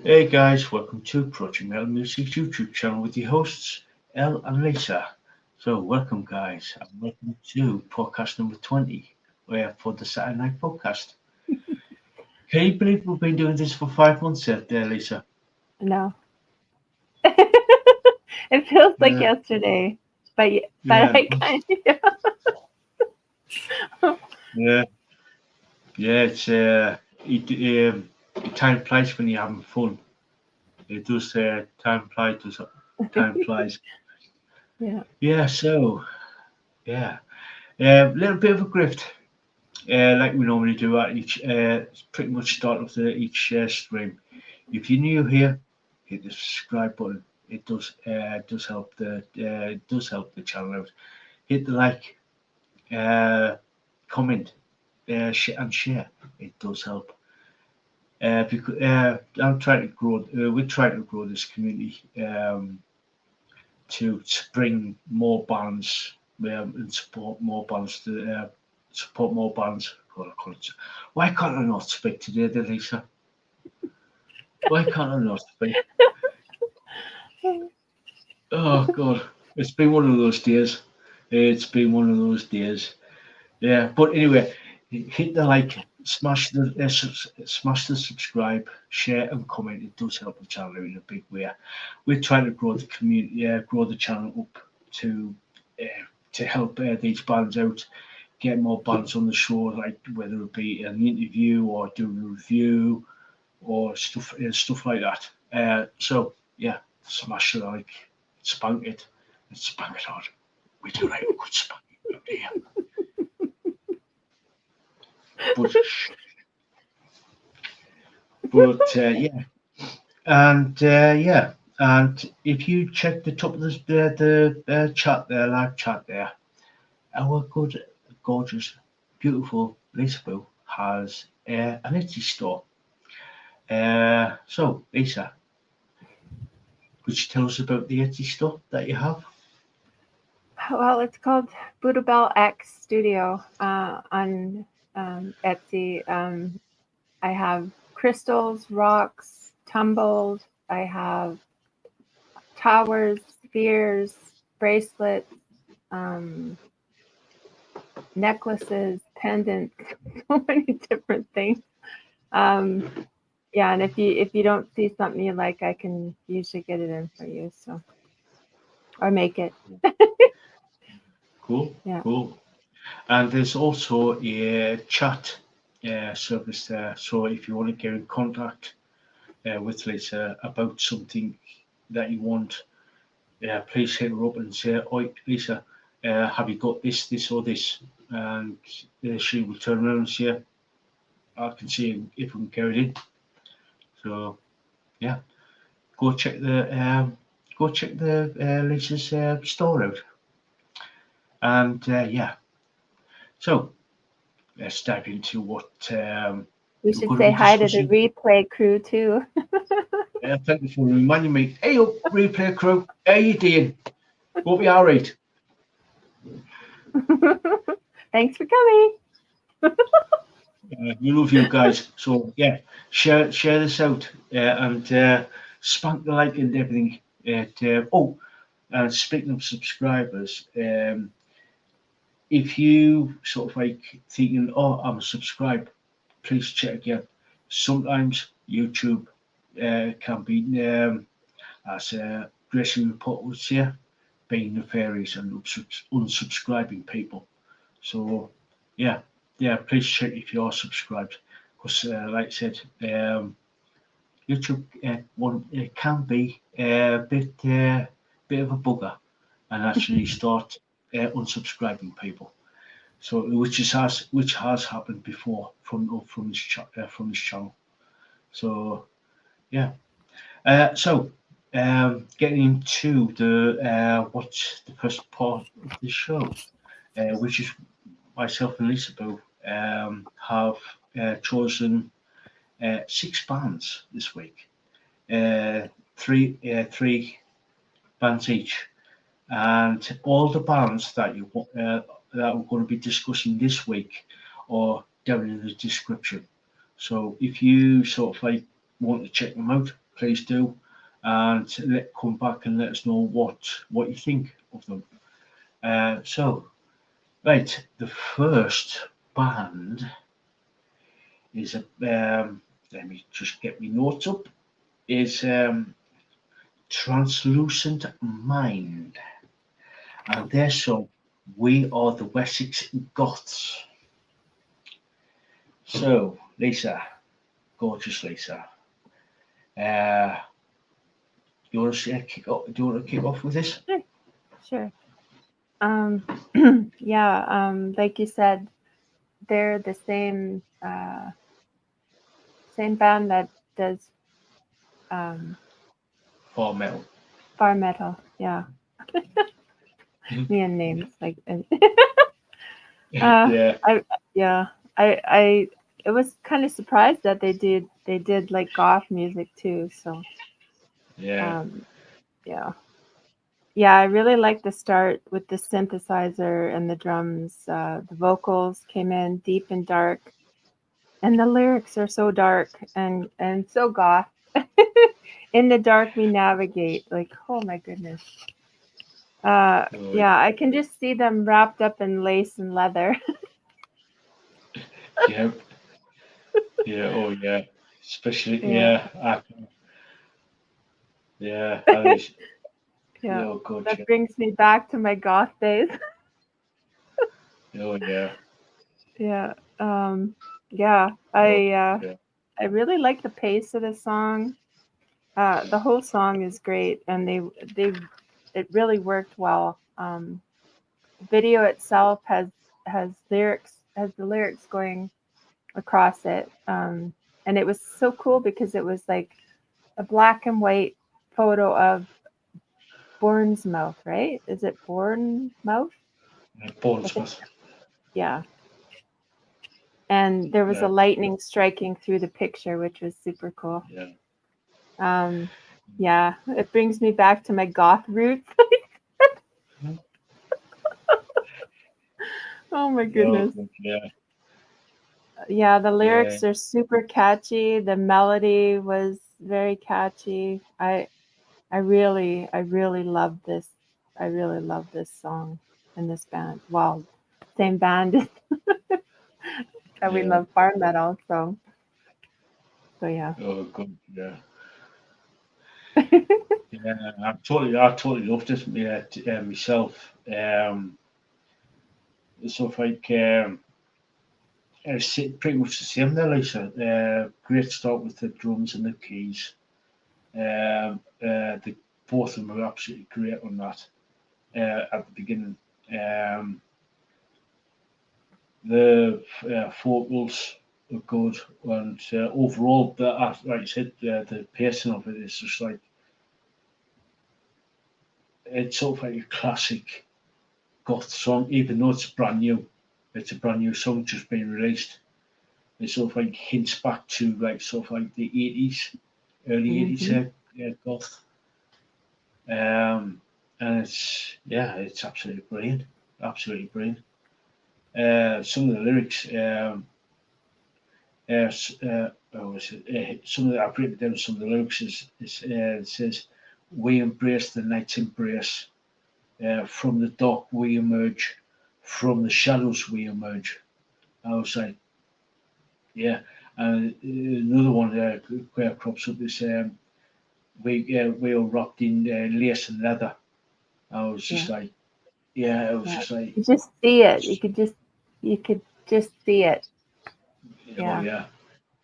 Hey guys, welcome to Project Metal Music's YouTube channel with your hosts, Ell and Lisa. So, welcome guys, and welcome to podcast number 20 for the Saturday Night Podcast. Can you believe we've been doing this for 5 months there, Lisa? No. It feels like Yeah, yesterday, but yeah, I kind of yeah, yeah. Time flies when you're having fun. It does. Time flies. yeah. Yeah. So, yeah, a little bit of a grift. Like we normally do at each pretty much start of each stream. If you're new here, hit the subscribe button. It does help the channel out. Hit the like, uh, comment, and share. It does help. Because I'm trying to grow. We're trying to grow this community to bring more bands and support more bands. God, I can't, why can't I not speak today, Lisa? Why can't I not speak? Oh God, it's been one of those days. It's been one of those days. Yeah, but anyway, hit the like, smash the subscribe, share and comment. It does help the channel out in a big way. We're trying to grow the community, grow the channel up to uh, to help these bands out, get more bands on the show, like whether it be an interview or doing a review or stuff like that. So yeah, smash the like, spank it, and spank it hard. We do like a good spanking out here. But yeah, and yeah, and if you check the top of the chat there, live chat there, our good, gorgeous, beautiful Lisaboo has an Etsy store. So Lisa, could you tell us about the Etsy store that you have? Well, it's called Voodoo X Studio on Etsy. I have crystals, rocks, tumbles. I have towers, spheres, bracelets, um, necklaces, pendants, so many different things. Um, yeah, and if you don't see something you like, I can usually get it in for you. So or make it. Cool, Yeah. cool. And there's also a chat service there. So if you want to get in contact with Lisa about something that you want, please hit her up and say, "Oi, Lisa, have you got this, or this?" And she will turn around and say, "I can see if we can carry it in." So yeah, go check the Lisa's store out. And yeah, so let's dive into what We we're should going to say be hi to the discussing. replay crew too. Thank you for reminding me. Hey up, replay crew. How you doing? Hope you all right. Thanks for coming. We love you guys. So yeah, share this out and spank the like and everything. Speaking of subscribers, if you sort of like thinking, "Oh, I'm subscribed," please check again. Sometimes YouTube can be, as Gracie Report would say, being nefarious and unsubscribing people. So, yeah, yeah, please check if you are subscribed, because, like I said, YouTube one it can be a bit of a bugger and actually start unsubscribing people. So, which has happened before from this channel. So, yeah. Getting into what's the first part of the show, which is myself and Lisaboo have chosen six bands this week, three bands each, and all the bands that we're going to be discussing this week are down in the description. So if you sort of like want to check them out, please do, and come back and let us know what you think of them. So, right, the first band is let me just get my notes up. Is Translucent Mind, and their song "We Are the Wessex Goths." So, Lisa, gorgeous Lisa, uh, you want to kick off? Do you want to kick off with this? Sure. Yeah. Like you said, they're the same band that does For metal. bar metal. Yeah. Me and names like. Yeah, I it was kind of surprised that they did like goth music too. So yeah, yeah. Yeah, I really like the start with the synthesizer and the drums. The vocals came in deep and dark, and the lyrics are so dark and so goth. In the dark we navigate. Like, oh my goodness. oh, Yeah, I can just see them wrapped up in lace and leather. yeah, yeah, oh yeah. Especially, Yeah, yeah, I was, yeah. oh god, That yeah, brings me back to my goth days. oh yeah, Yeah. Yeah. oh I yeah, really like the pace of the song. The whole song is great, and they it really worked well. Video itself has the lyrics going across it, and it was so cool because it was like a black and white photo of Bournemouth, right? Is it Bournemouth? I think, Portsmouth, yeah. And there was a yeah, lightning striking through the picture, which was super cool. yeah, Um, yeah, it brings me back to my goth roots. Oh my oh goodness. god, yeah, Yeah, the yeah, lyrics are super catchy. The melody was very catchy. I really love this. I really love this song and this band. Well, same band that we yeah, love bar metal. So yeah. oh god, yeah. Yeah, I totally loved it. Yeah, myself. So like, it's pretty much the same there, Lisa. Great start with the drums and the keys. The both of them are absolutely great on that at the beginning. Um, the vocals are good, and overall, like I said, the pacing of it is just like it's sort of like a classic goth song, even though it's brand new. It's a brand new song just being released. It sort of like hints back to like sort of like the 80s, early 80s Hmm. goth. And it's absolutely brilliant, absolutely brilliant. Some of the lyrics, some of the, I've written down some of the lyrics. It says, "We embrace the night's embrace. From the dark we emerge. From the shadows we emerge." I was like, yeah. And another one where crops up is we are wrapped in lace and leather. I was just Yeah. like, yeah, it was Yeah. just like, You just see it. You could just see it. oh Yeah. yeah,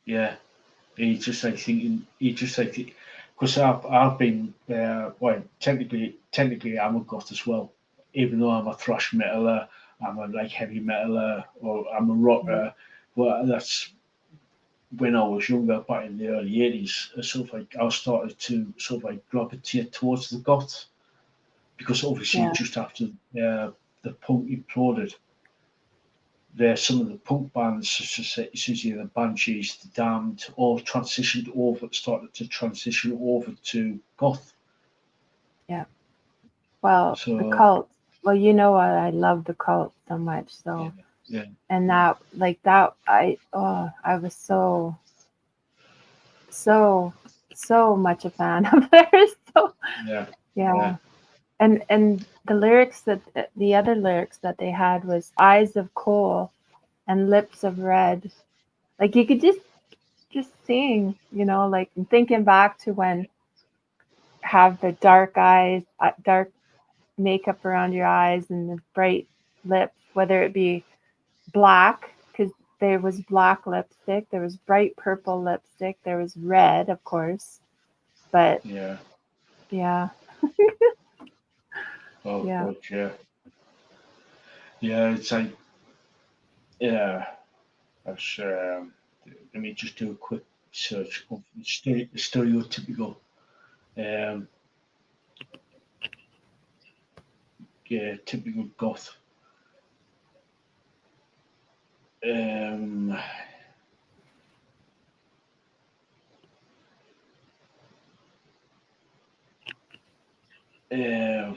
yeah. He's just like thinking, he just like, because I've been, well, technically I'm a goth as well, even though I'm a thrash metaler, I'm a like heavy metaler, or I'm a Yeah. rocker. Well, that's when I was younger, back in the early 80s. Sort of like I started to sort of like gravitate towards the goth because obviously Yeah. just after the punk imploded, there some of the punk bands such as Susie and the Banshees, the Damned, all started to transition over to goth. Yeah. Well, the So cult. Well, you know what? I love the cult so much. yeah, So, yeah, and that, like that, I was so so much a fan of theirs. So Yeah. yeah. And the lyrics that the other lyrics that they had was eyes of coal and lips of red. Like you could just seeing, like I'm thinking back to when have the dark eyes, dark makeup around your eyes and the bright lips, whether it be black, because there was black lipstick, there was bright purple lipstick, there was red, of course. But Yeah. yeah, Oh yeah. God, yeah. Yeah, it's like, yeah. That's, let me just do a quick search of stereotypical, um, yeah, typical goth. Um, uh,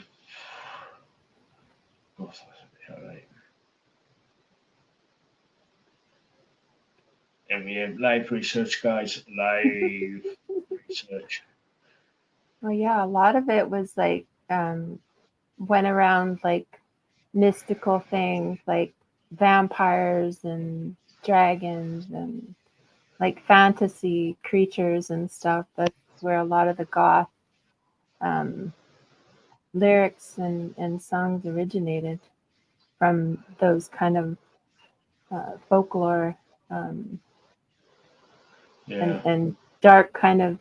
goth, all right. And we have live research, guys. Live research. Well, yeah, a lot of it was like went around like mystical things like vampires and dragons and like fantasy creatures and stuff. That's where a lot of the goth um, lyrics and songs originated from those kind of folklore um, Yeah, and dark kind of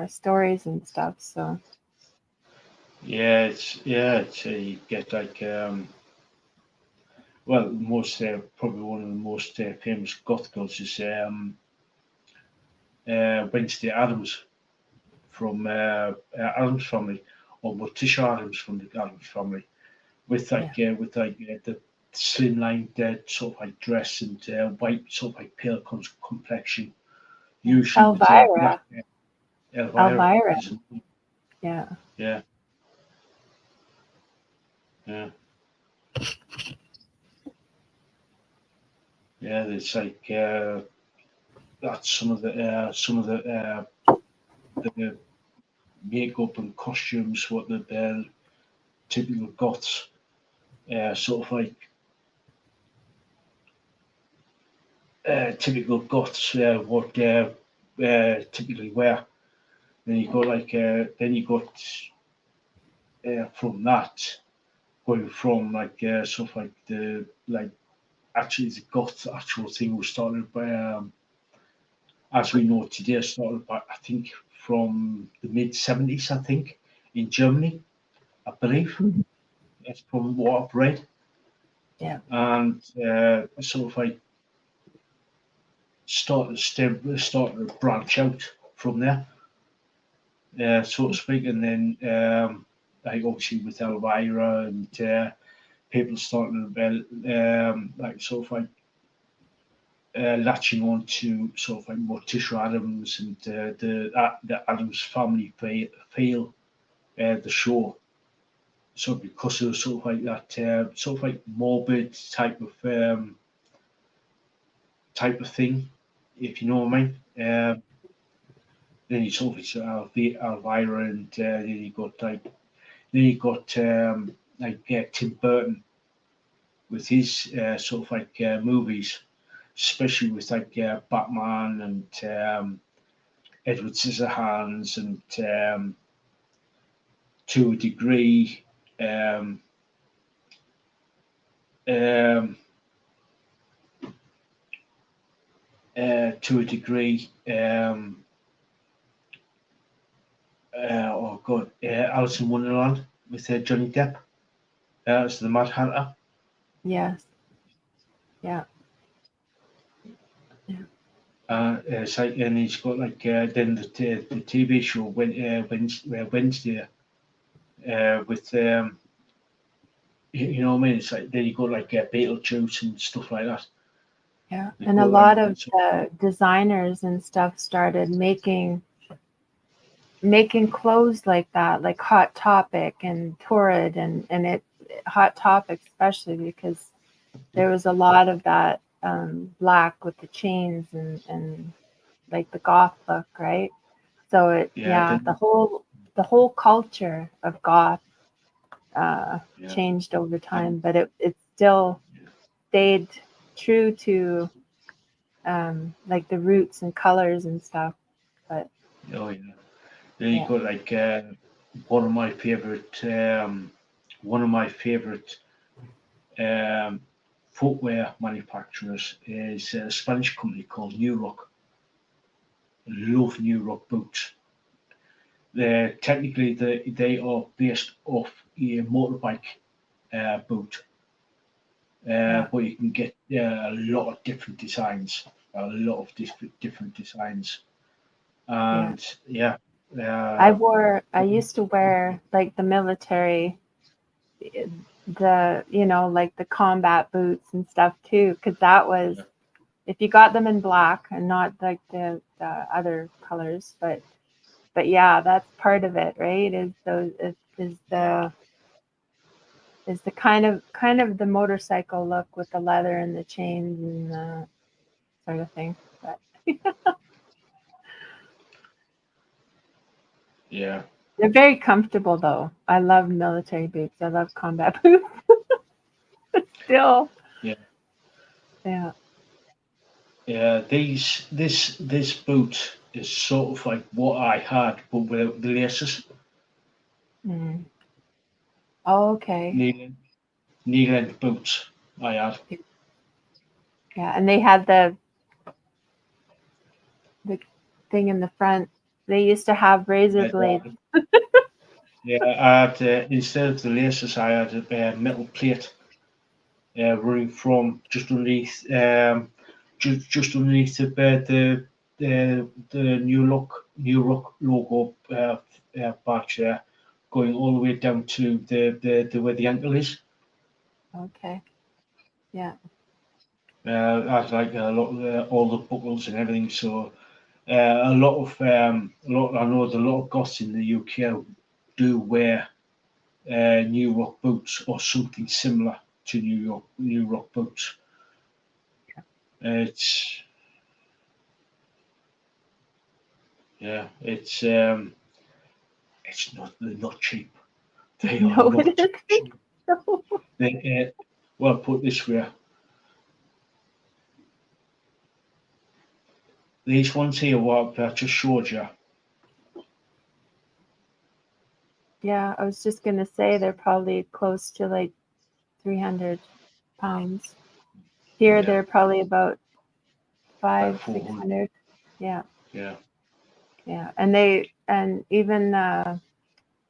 stories and stuff. So yeah, it's you get like well, most probably one of the most famous goth girls is Wednesday Adams from Adams family, or Morticia Adams from the Adams family, yeah, with the slimline sort of like dress and white sort of like pale complexion, yeah. usually with black Elvira Elvira, is yeah. yeah, yeah, yeah. It's like that's some of the makeup and costumes what the typical goths sort of like typical goths what typically wear. Then you got from that going from like sort of like the like actually the goth actual thing was started by as we know today started by I think from the mid 70s I think in Germany I believe Mhm. that's probably what I've read Yeah. and sort of like started to branch out from there so to speak and then like obviously with Elvira and people starting to like sort of like latching on to sort of like Morticia Adams and the Adams family feel the show. So because of sort of like that sort of like morbid type of thing, if you know what I mean. Then you sort of Elvira and then you got like Tim Burton with his sort of like movies, especially with like Batman and Edward Scissorhands and to a degree, um, um, to a degree, oh god, Alice in Wonderland with Johnny Depp as the Mad Hatter. Yes. Yeah. Yeah. It's like, and he's got like then the TV show Wednesday with you know what I mean. It's like then you got like Beetlejuice and stuff like that. Yeah. You And a go lot and of the designers and stuff started making clothes like that, like Hot Topic and Torrid and it Hot Topic especially because there was a lot of that black with the chains and like the goth look, right? So the whole culture of goth changed over time, but it still stayed true to like the roots and colors and stuff. But Then you got like one of my favorite footwear manufacturers is a Spanish company called New Rock. I love New Rock boots. Technically they are based off a motorbike boot, but you can get a lot of different designs, different designs, and I used to wear like the military, like the combat boots and stuff too, because that was, if you got them in black and not like the other colors, but yeah, that's part of it, right? Is the kind of the motorcycle look with the leather and the chains and the sort of thing. But yeah, they're very comfortable though. I love military boots. I love combat boots. Still. Yeah. This boot is sort of like what I had, but without the laces. Mm. Oh, okay. Knee length boots I had. Yeah, and they had the thing in the front. They used to have razor blades. I had instead of the laces, I had a metal plate running from just underneath, just underneath the New Rock logo badge there, going all the way down to the where the ankle is. Okay. Yeah. I had like a lot of all the buckles and everything. So a lot of I know there's a lot of goths in the UK do wear New Rock boots or something similar to New Rock boots. It's they're not cheap. They are No, not it cheap. They, well, put it this way. These ones here, what I just showed you. Yeah, I was just gonna say they're probably close to like 300 pounds. Here they're probably about 500-600. Yeah. Yeah, and even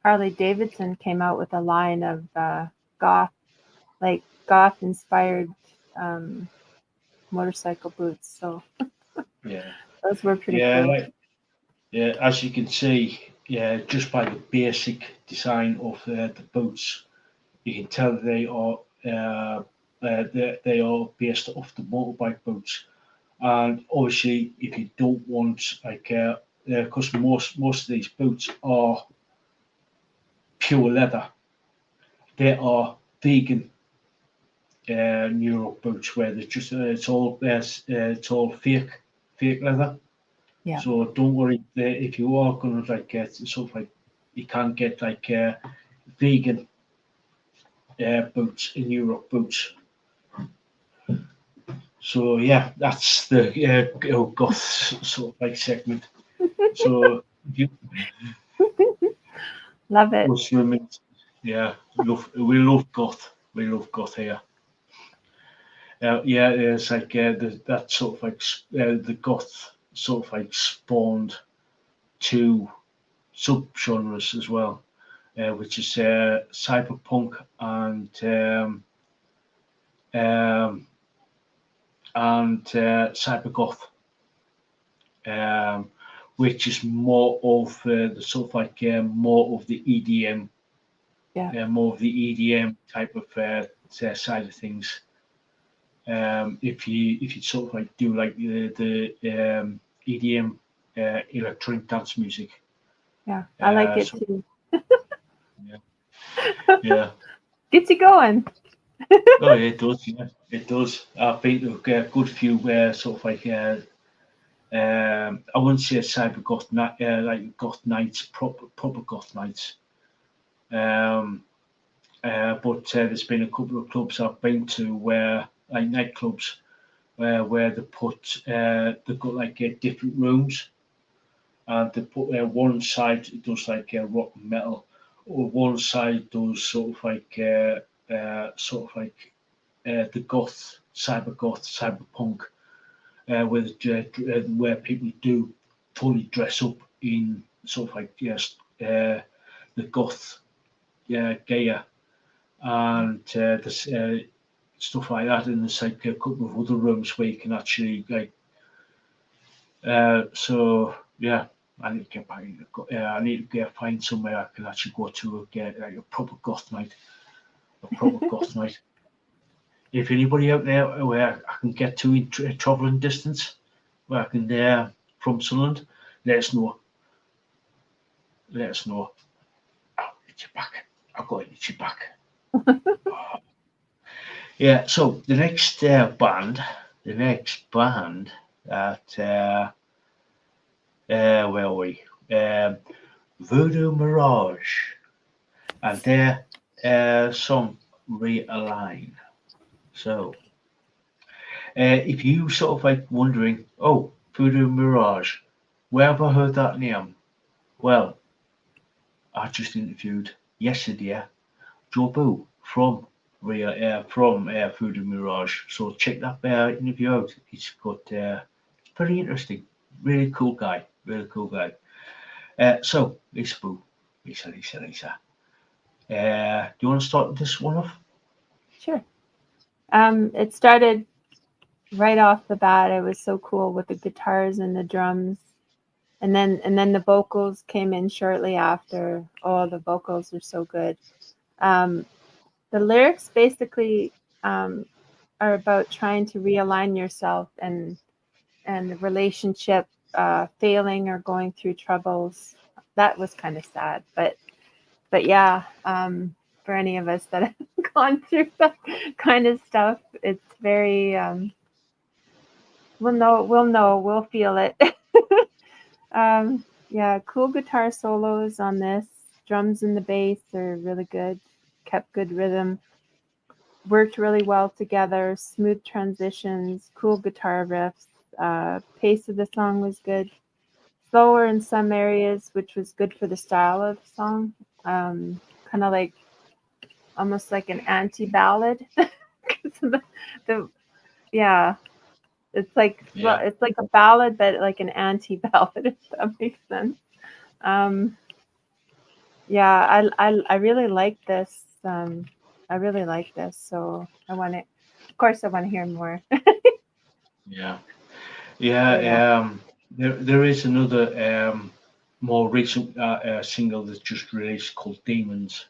Harley Davidson came out with a line of goth inspired motorcycle boots. So those were pretty cool. As you can see, just by the basic design of the boots, you can tell they are based off the motorbike boots. And obviously, if you don't want because most of these boots are pure leather, they are vegan New York boots where they're just it's all fake leather. Yeah. So don't worry if you are going to get sort of like you can't get vegan boots in Europe boots. So yeah, that's the goth sort of like segment. So love it. We love goth. We love goth here. It's like that sort of like the goth sort of like spawned two subgenres as well, which is cyberpunk and cybergoth, which is more of the sort of like more of the EDM, more of the EDM type of side of things. If you sort of like do like the EDM electronic dance music. Yeah, I like it too. Yeah. Gets you going. Oh, yeah, it does. Yeah, it does. I've been to a good few sort of like I wouldn't say cyber goth night, like goth nights, proper goth nights. Um, but there's been a couple of clubs I've been to where, like nightclubs, where they've got like different rooms, and they put one side does like rock and metal, or one side does sort of like the goth, cyberpunk, where people do fully dress up in sort of like yes, the goth gear, and there's stuff like that. And there's like a couple of other rooms where you can actually like. So yeah, I need to get back. I need to get find somewhere I can actually go to get like a proper goth night. A proper goth night. If anybody out there where I can get to in traveling distance, where I can from Sunderland, let us know. Let us know. I'll get you back. I've got to get you back. Yeah. So the next band that where are we? VoodooMirage, and their song Realign. So, if you sort of like wondering, oh, VoodooMirage, where have I heard that name? Well, I just interviewed yesterday Joe Boo from VoodooMirage. So check that interview out. It's very interesting. Really cool guy. Really cool guy. So, Lisaboo, Lisa. Do you want to start this one off? Sure. It started right off the bat. It was so cool with the guitars and the drums, and then the vocals came in shortly after. Oh, the vocals are so good. The lyrics basically are about trying to realign yourself and the relationship failing or going through troubles. That was kind of sad, but yeah, for any of us that have gone through that kind of stuff, it's very we'll feel it. Yeah, cool guitar solos on this. Drums and the bass are really good. Kept good rhythm. Worked really well together. Smooth transitions. Cool guitar riffs. Pace of the song was good. Slower in some areas, which was good for the style of the song. Kind of like almost like an anti-ballad. the yeah, it's like it's like a ballad, but like an anti-ballad, if that makes sense. Um, yeah, I really like this. I really like this, so I want to. Of course, I want to hear more. Yeah. So yeah. Yeah. There is another more recent single that's just released called Demons,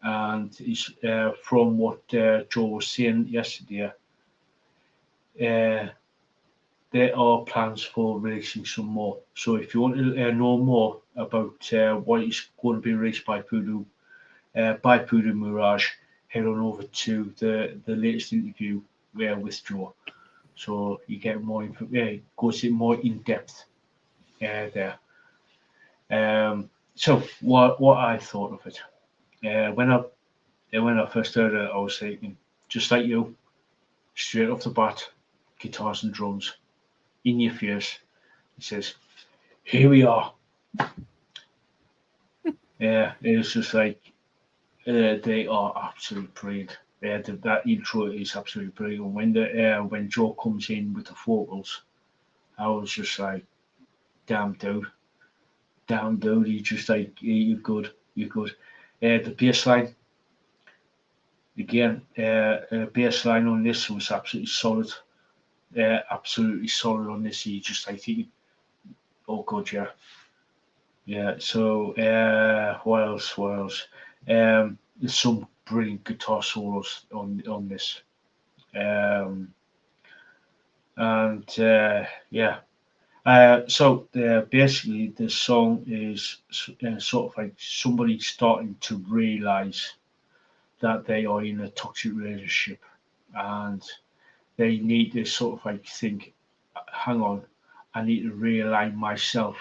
and it's from what Joe was saying yesterday. Uh, there are plans for releasing some more. So if you want to know more about what is going to be released by Voodoo Mirage, head on over to the latest interview with Joe. So you get more info. Goes in more in depth there. So what I thought of it when I first heard it, I was thinking just like you, straight off the bat, guitars and drums in your face. He says, "Here we are." Yeah, it's just like they are absolutely brilliant. That intro is absolutely brilliant. When Joe comes in with the vocals, I was just like, "Damn dude, you just like you're good, you're good." The bass line again, bass line on this was absolutely solid. Absolutely solid on this. You just like thinking, "Oh god, yeah, yeah." So what else? What else? There's some brilliant guitar solos on this. Um, and yeah. So basically, the song is sort of like somebody starting to realize that they are in a toxic relationship, and they need to sort of like think, hang on, I need to realign myself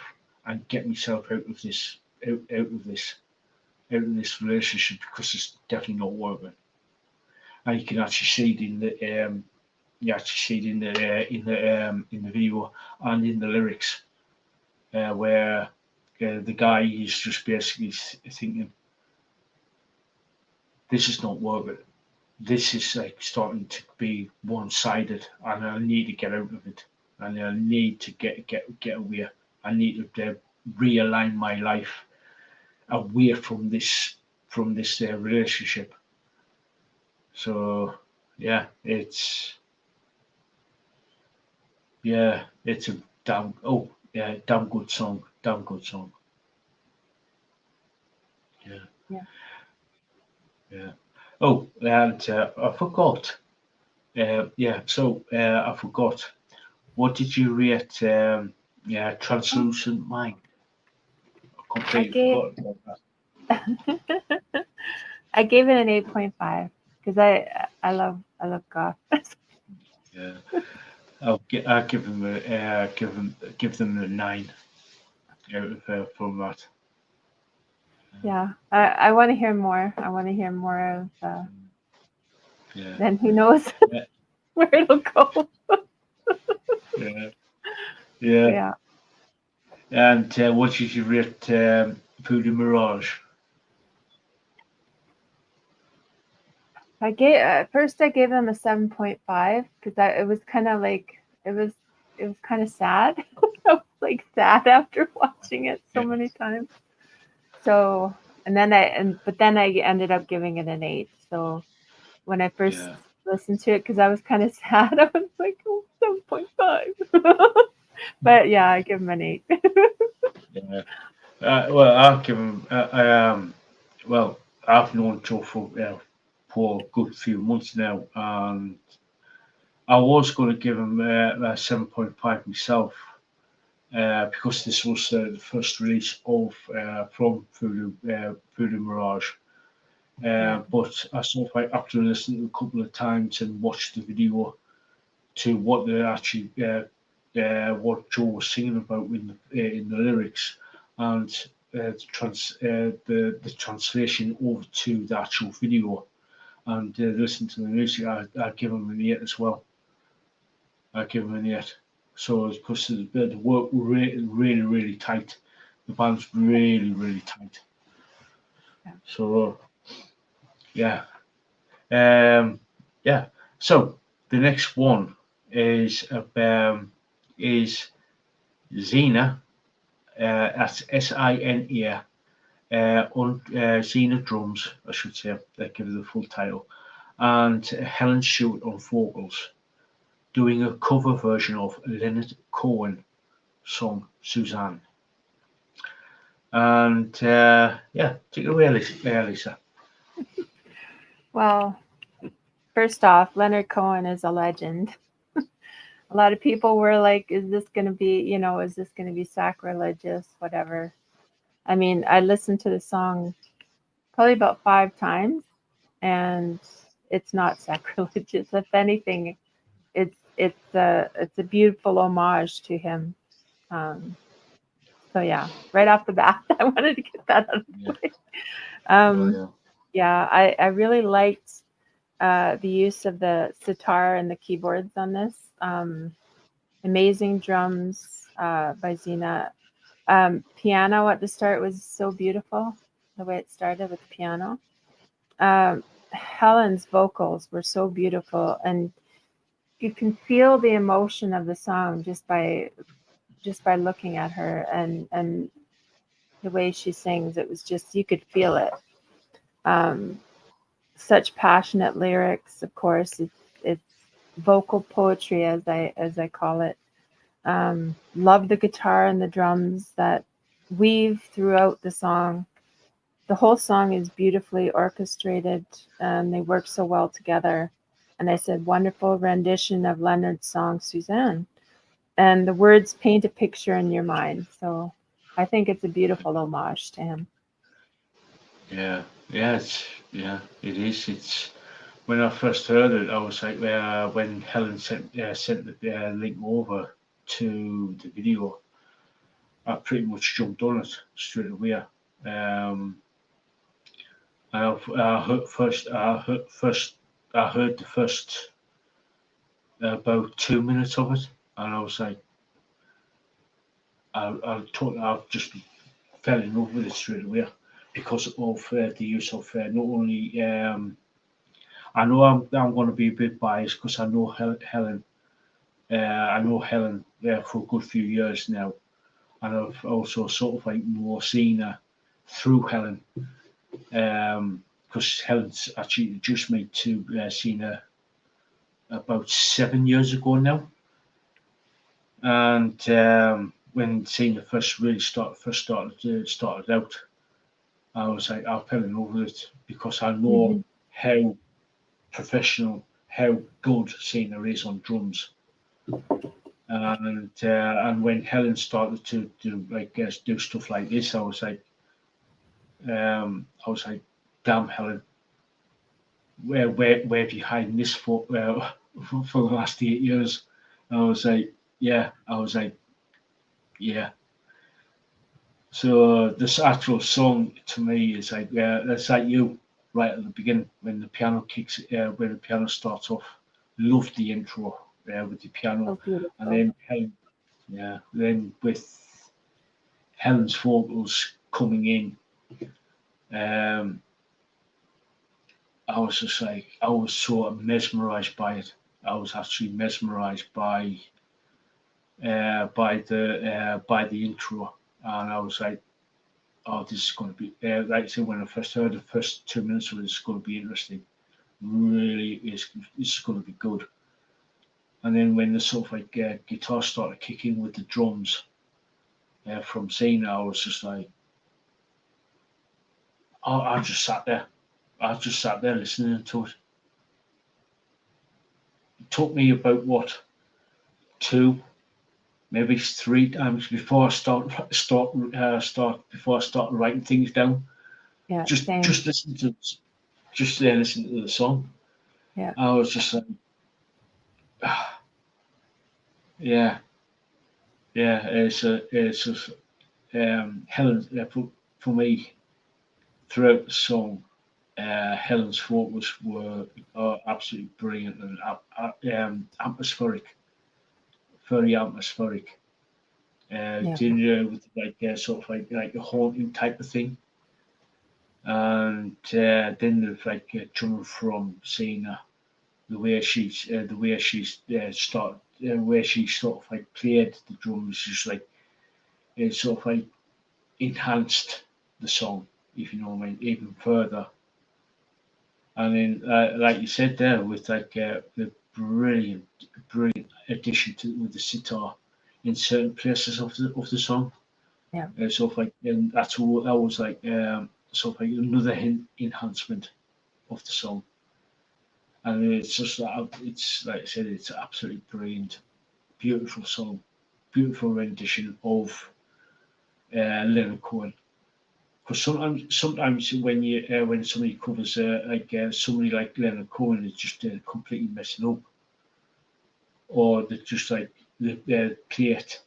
and get myself out of this relationship because it's definitely not working. And you can actually see it in the you actually see it in the video and in the lyrics where the guy is just basically thinking, this is not working. This is like starting to be one-sided, and I need to get out of it, and I need to get away. I need to realign my life away from this relationship. So yeah, it's a damn good song, damn good song. Yeah, Yeah. yeah. Oh, and I forgot. I forgot. What did you rate? Translucent Mind. I I completely gave forgot about that. I gave it an 8.5 because I love goth. Yeah, I'll give them give them a 9 out of from that. Yeah, I want to hear more. I want to hear more of. Yeah, Then who knows yeah, where it'll go. yeah, yeah. Yeah, And what did you rate VoodooMirage? I gave at first I gave them a 7.5 because it was kind of like it was kind of sad. I was like sad after watching it so Yeah, many times. So but then I ended up giving it an 8. So when I first yeah, listened to it, because I was kind of sad, I was like, oh, 7.5. But yeah, I give them an 8. yeah. Well, I'll give him. Well, I've known Joe for a good few months now, and I was going to give him a 7.5 myself because this was the first release of from Voodoo Mirage. Yeah, But I sort of like after listening to it a couple of times and watched the video to what they actually what Joe was singing about in the lyrics and the translation over to the actual video and listen to the music, I give him an 8 as well. I give him an 8. So because the work really tight, the band's really tight. yeah. So yeah, um, yeah. So the next one is Sina. That's Sina. On Sina drums, I should say. That gives it the full title. And Helen Stewart on vocals, doing a cover version of Leonard Cohen song Suzanne. And take it away, Lisa. Well, first off, Leonard Cohen is a legend. A lot of people were like, is this going to be, is this going to be sacrilegious, whatever. I mean, I listened to the song probably about 5 times, and it's not sacrilegious. If anything, it's a beautiful homage to him. Um, so yeah, right off the bat, I wanted to get that out of Yeah. the way. Oh Um, yeah. yeah, I really liked the use of the sitar and the keyboards on this. Amazing drums by Sina. Piano at the start was so beautiful, the way it started with the piano. Helen's vocals were so beautiful, and you can feel the emotion of the song just by looking at her and the way she sings. It was just, you could feel it. Um, Such passionate lyrics, of course. It's vocal poetry, as I call it. Love the guitar and the drums that weave throughout the song. The whole song is beautifully orchestrated, and they work so well together. And I said, wonderful rendition of Leonard's song Suzanne. And the words paint a picture in your mind. So I think it's a beautiful homage to him. Yeah. Yeah. It is. It's when I first heard it, I was like, when Helen sent the link over. to the video, I pretty much jumped on it straight away. I heard the first about 2 minutes of it, and I was like, I just fell in love with it straight away because of the use of not only. I know I'm going to be a bit biased because I know Helen. I know Helen for a good few years now, and I've also sort of like know Sina through Helen, because Helen's actually introduced me to Sina about 7 years ago now, and when Sina first really started out, I was like, I fell in love with it because I know how professional, how good Sina is on drums. And when Helen started to do do stuff like this, I was like, damn, Helen, where have you hiding this for for the last 8 years? I was like, yeah. So this actual song to me is like, that's like you right at the beginning when the piano kicks, when the piano starts off. Loved the intro with the piano, So beautiful. and then then with Helen's vocals coming in, I was just like, I was so mesmerized by it. I was actually mesmerized by the intro, and I was like, oh, this is going to be like I said when I first heard the first 2 minutes of it, it's going to be interesting. Really, it's going to be good. And then when the sort of like guitar started kicking with the drums from Sina, I was just like, I just sat there. I just sat there listening to it. It took me about what, two, maybe 3 times before I before I started writing things down. Yeah, Just same. listen to listen to the song. Yeah. I was just like, yeah, it's just Helen for me throughout the song. Helen's vocals were absolutely brilliant and atmospheric, very atmospheric. Yeah. With sort of like a haunting type of thing, and then there's like coming from Sina, the way she's started, where she sort of like played the drums, just like it sort of like enhanced the song, if you know what I mean, even further. And then, like you said there, with like the brilliant addition to with the sitar in certain places of the song. Yeah. Sort of like, and that was like sort of like another enhancement of the song. And it's just it's like I said, it's absolutely brilliant, beautiful song, beautiful rendition of Leonard Cohen. Because sometimes when somebody covers somebody like Leonard Cohen is just completely messing up, or they just like they play it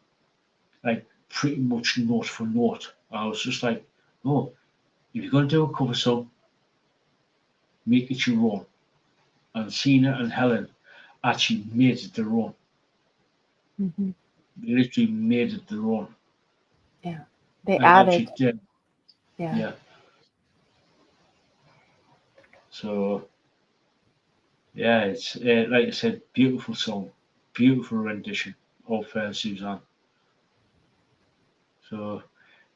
like pretty much note for note. I was just like, no, if you're going to do a cover song, make it your own. And Sina and Helen actually made it their own. Hmm. They literally made it their own. Yeah. They Like added. actually did. Yeah. Yeah. So yeah, it's like I said, beautiful song, beautiful rendition of Suzanne. So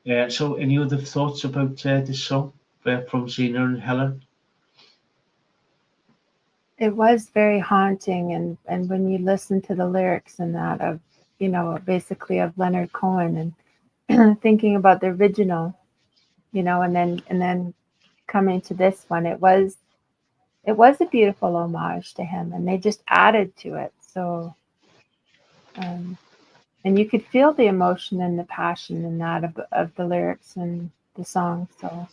yeah. So any other thoughts about this song from Sina and Helen? It was very haunting, and when you listen to the lyrics and that of, basically of Leonard Cohen and thinking about the original, and then coming to this one, it was a beautiful homage to him, and they just added to it. So, and you could feel the emotion and the passion in that of the lyrics and the song. So,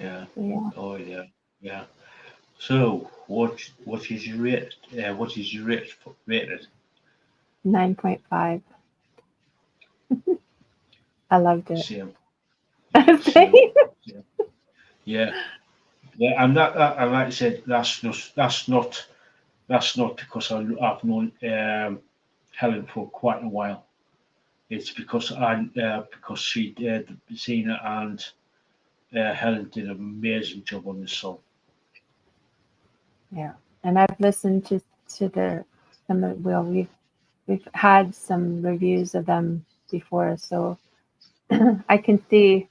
Yeah. yeah. Oh yeah. Yeah. So what is your rate? What is your rate rated? 9.5. I loved it. Same. Same. Yeah. Yeah. Yeah. And and like I said, that's not because I've known Helen for quite a while. It's because she did Sina and Helen did an amazing job on this song. Yeah, and I've listened to some of, well, we've had some reviews of them before, so I can see,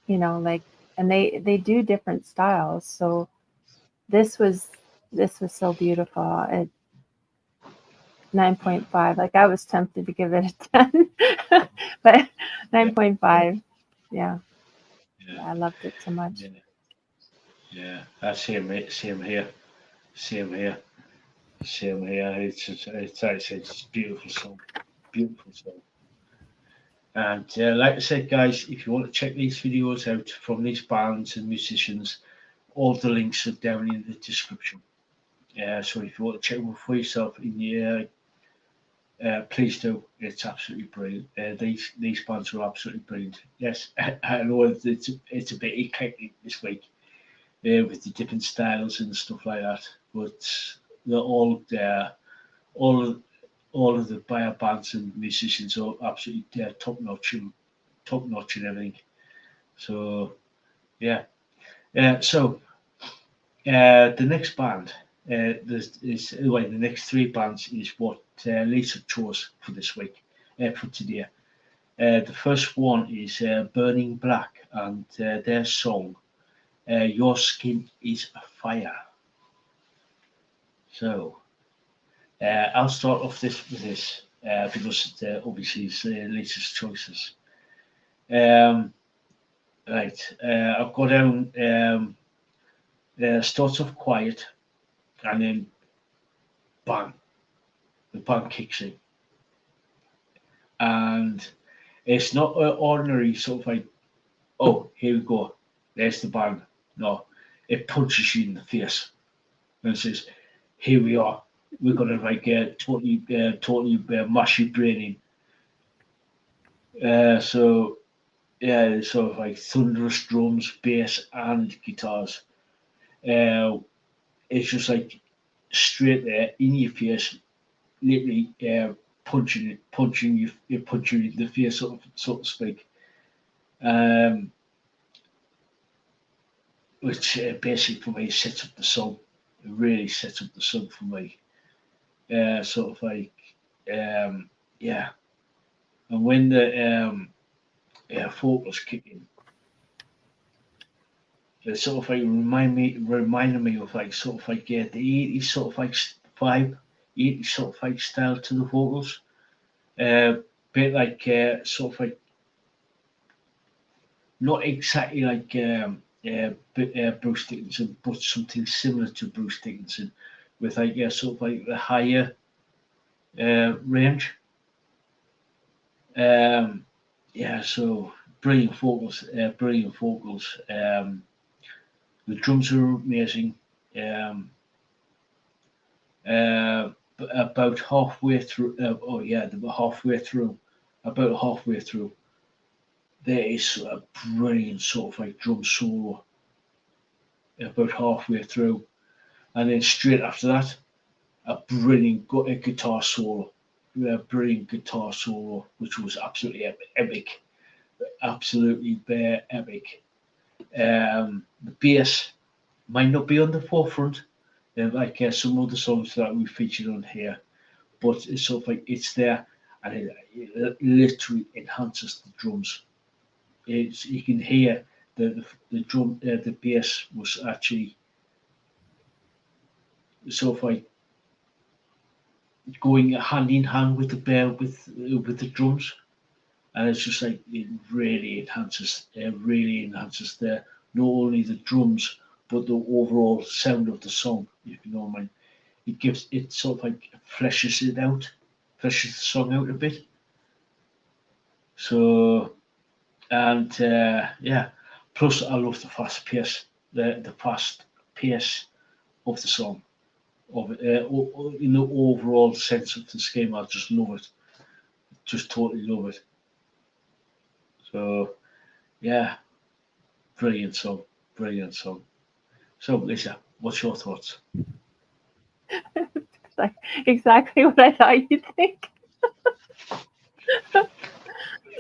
like, and they do different styles. So this was so beautiful. At 9.5, like I was tempted to give it a 10, but 9.5, yeah, Yeah. I loved it so much. Yeah. Yeah. Same here. Same here. Same here. It's a beautiful song. Beautiful song. And like I said, guys, if you want to check these videos out from these bands and musicians, all the links are down in the description. So if you want to check them for yourself in the please do. It's absolutely brilliant. These bands are absolutely brilliant. Yes, I know it's a bit eclectic this week with the different styles and stuff like that, but they're all there. All of the buyer bands and musicians are absolutely top notch and everything. So yeah. So the next band, the next three bands is what Lisa chose for this week, for today. The first one is Burning Black and their song, Your Skin is a Fire. So I'll start off with this because obviously it's Lisa's choices. Um, right, I'll go down, starts off quiet and then bang, the band kicks in. And it's not an ordinary sort of like, oh, here we go, there's the band. No, it punches you in the face and says, here we are. We're gonna like totally mash your brain in. So yeah, it's sort of like thunderous drums, bass, and guitars. Uh, it's just like straight there in your face, literally punching you in the face, so to speak. Um, which basically for me sets up the song. It really sets up the song for me. Sort of like, yeah. And when the vocals kick in, it sort of like reminded me of like sort of like the 80s sort of like vibe, 80s sort of like style to the vocals. Bit like sort of like not exactly like Bruce Dickinson, but something similar to Bruce Dickinson, with like sort of like the higher range. Yeah, so brilliant vocals, brilliant vocals. The drums are amazing. Um, about halfway through, oh yeah, about halfway through, there is a brilliant sort of like drum solo about halfway through, and then straight after that, a brilliant guitar solo, a brilliant guitar solo, which was absolutely epic, absolutely bare epic. The bass might not be on the forefront, like some other songs that we featured on here, but it's sort of like it's there, and it literally enhances the drums. You can hear the drum, the bass was actually sort of like going hand in hand with the bear with the drums, and it's just like it really enhances the not only the drums but the overall sound of the song. If you know what I mean, it sort of like fleshes it out, fleshes the song out a bit. So and yeah, plus I love the fast pace, the fast pace of the song. of it, in the overall sense of this game. I just love it, just totally love it. So yeah, brilliant song, brilliant song. So Lisa, what's your thoughts? It's like exactly what I thought you'd think.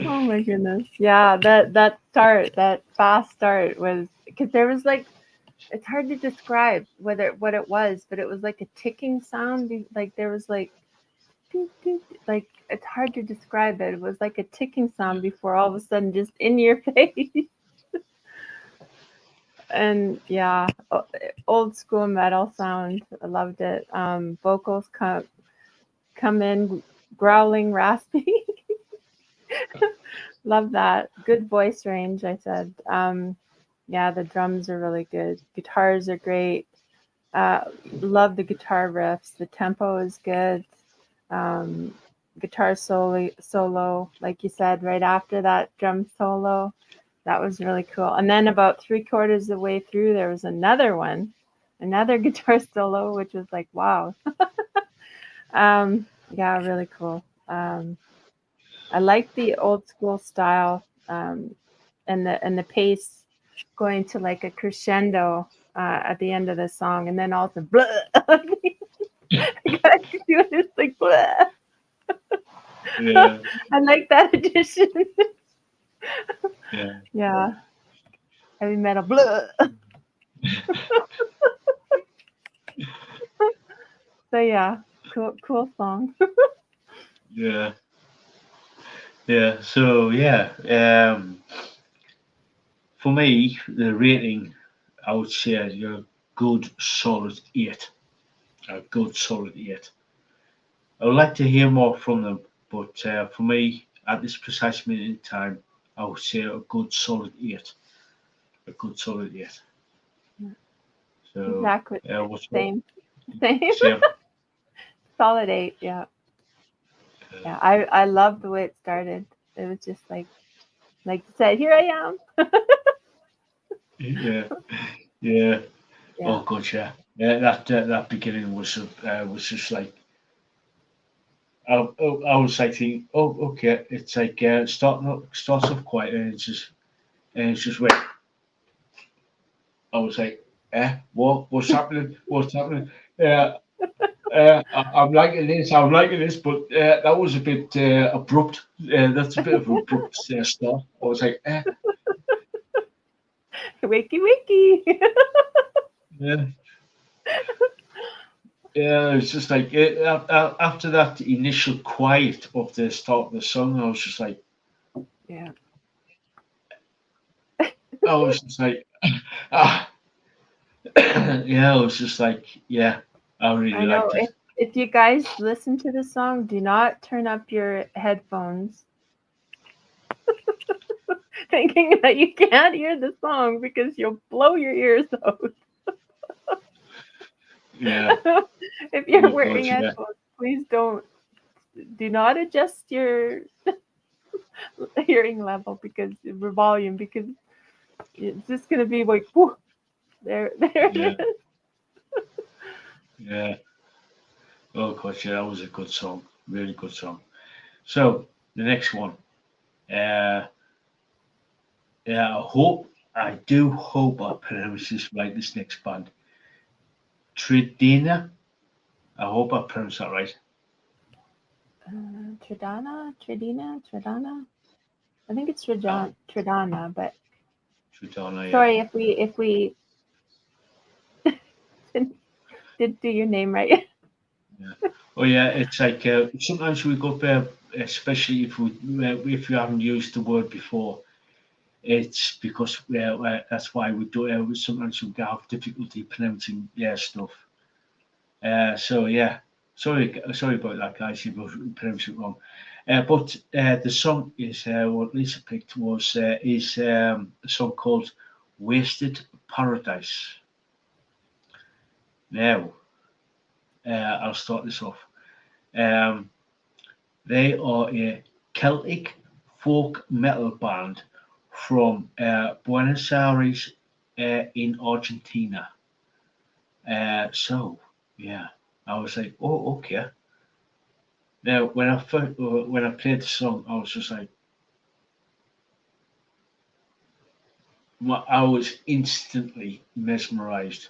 Oh my goodness. Yeah, that fast start was because there was like it's hard to describe what it was, but it was like a ticking sound. Like there was like doot, doot, like it's hard to describe it. It was like a ticking sound before all of a sudden just in your face. And yeah, old school metal sound. I loved it. Vocals come in growling, raspy. Love that. Good voice range, I said. Yeah, the drums are really good. Guitars are great. Love the guitar riffs. The tempo is good. Um, guitar solo, like you said, right after that drum solo, that was really cool. And then about 3/4 of the way through, there was another one, another guitar solo, which was like, wow. Yeah, really cool. I like the old school style, and the pace going to like a crescendo at the end of the song, and then also blah. I gotta do it. It's like blah. Yeah, I like that addition. yeah, Yeah, heavy metal blah. So yeah, cool song. yeah, yeah. So yeah, for me, the rating I would say a good solid 8. A good solid 8. I would like to hear more from them, but for me, at this precise minute in time, I would say a good solid 8. A good solid 8. So, Exactly. what's your Same. same? Solid 8. Yeah, Uh, yeah. I love the way it started. It was just like you said, here I am. yeah, yeah. Yeah. Oh, good, yeah. Yeah, that beginning was just like I was like thinking, oh, okay, it's like starts off quiet and it's just wait. I was like, what's happening? What's happening? Yeah, I'm liking this. I'm liking this, but that was a bit abrupt. That's a bit of an abrupt start. I was like, Wakey wakey. yeah, yeah. It's just like after that initial quiet of the start of the song, I was just like, Yeah. I was just like, ah, yeah. I was just like, yeah. I really I know liked it. if you guys listen to the song, do not turn up your headphones thinking that you can't hear the song because you'll blow your ears out. Yeah. If you're Oh God, wearing yeah, headphones, please do not adjust your hearing level because volume because it's just gonna be like whoo, there yeah, it is. yeah. Oh God, yeah. That was a good song. Really good song. So the next one. Uh, yeah, I do hope I pronounce this right, this next band. Triddana. I hope I pronounced that right. Triddana. I think it's Oh, Triddana, but Triddana, yeah. sorry if we did do your name right. Yeah. Oh, yeah, it's like sometimes we go there, especially if you haven't used the word before, it's because that's why we do it. Sometimes we have difficulty pronouncing stuff. So yeah, sorry about that, guys. If I pronounced it wrong. But the song is what Lisa picked is a song called "Wasted Paradise." Now, I'll start this off. Um, they are a Celtic folk metal band from Buenos Aires in Argentina. So, yeah. I was like, oh, okay. Now, when I played the song, I was just like, I was instantly mesmerized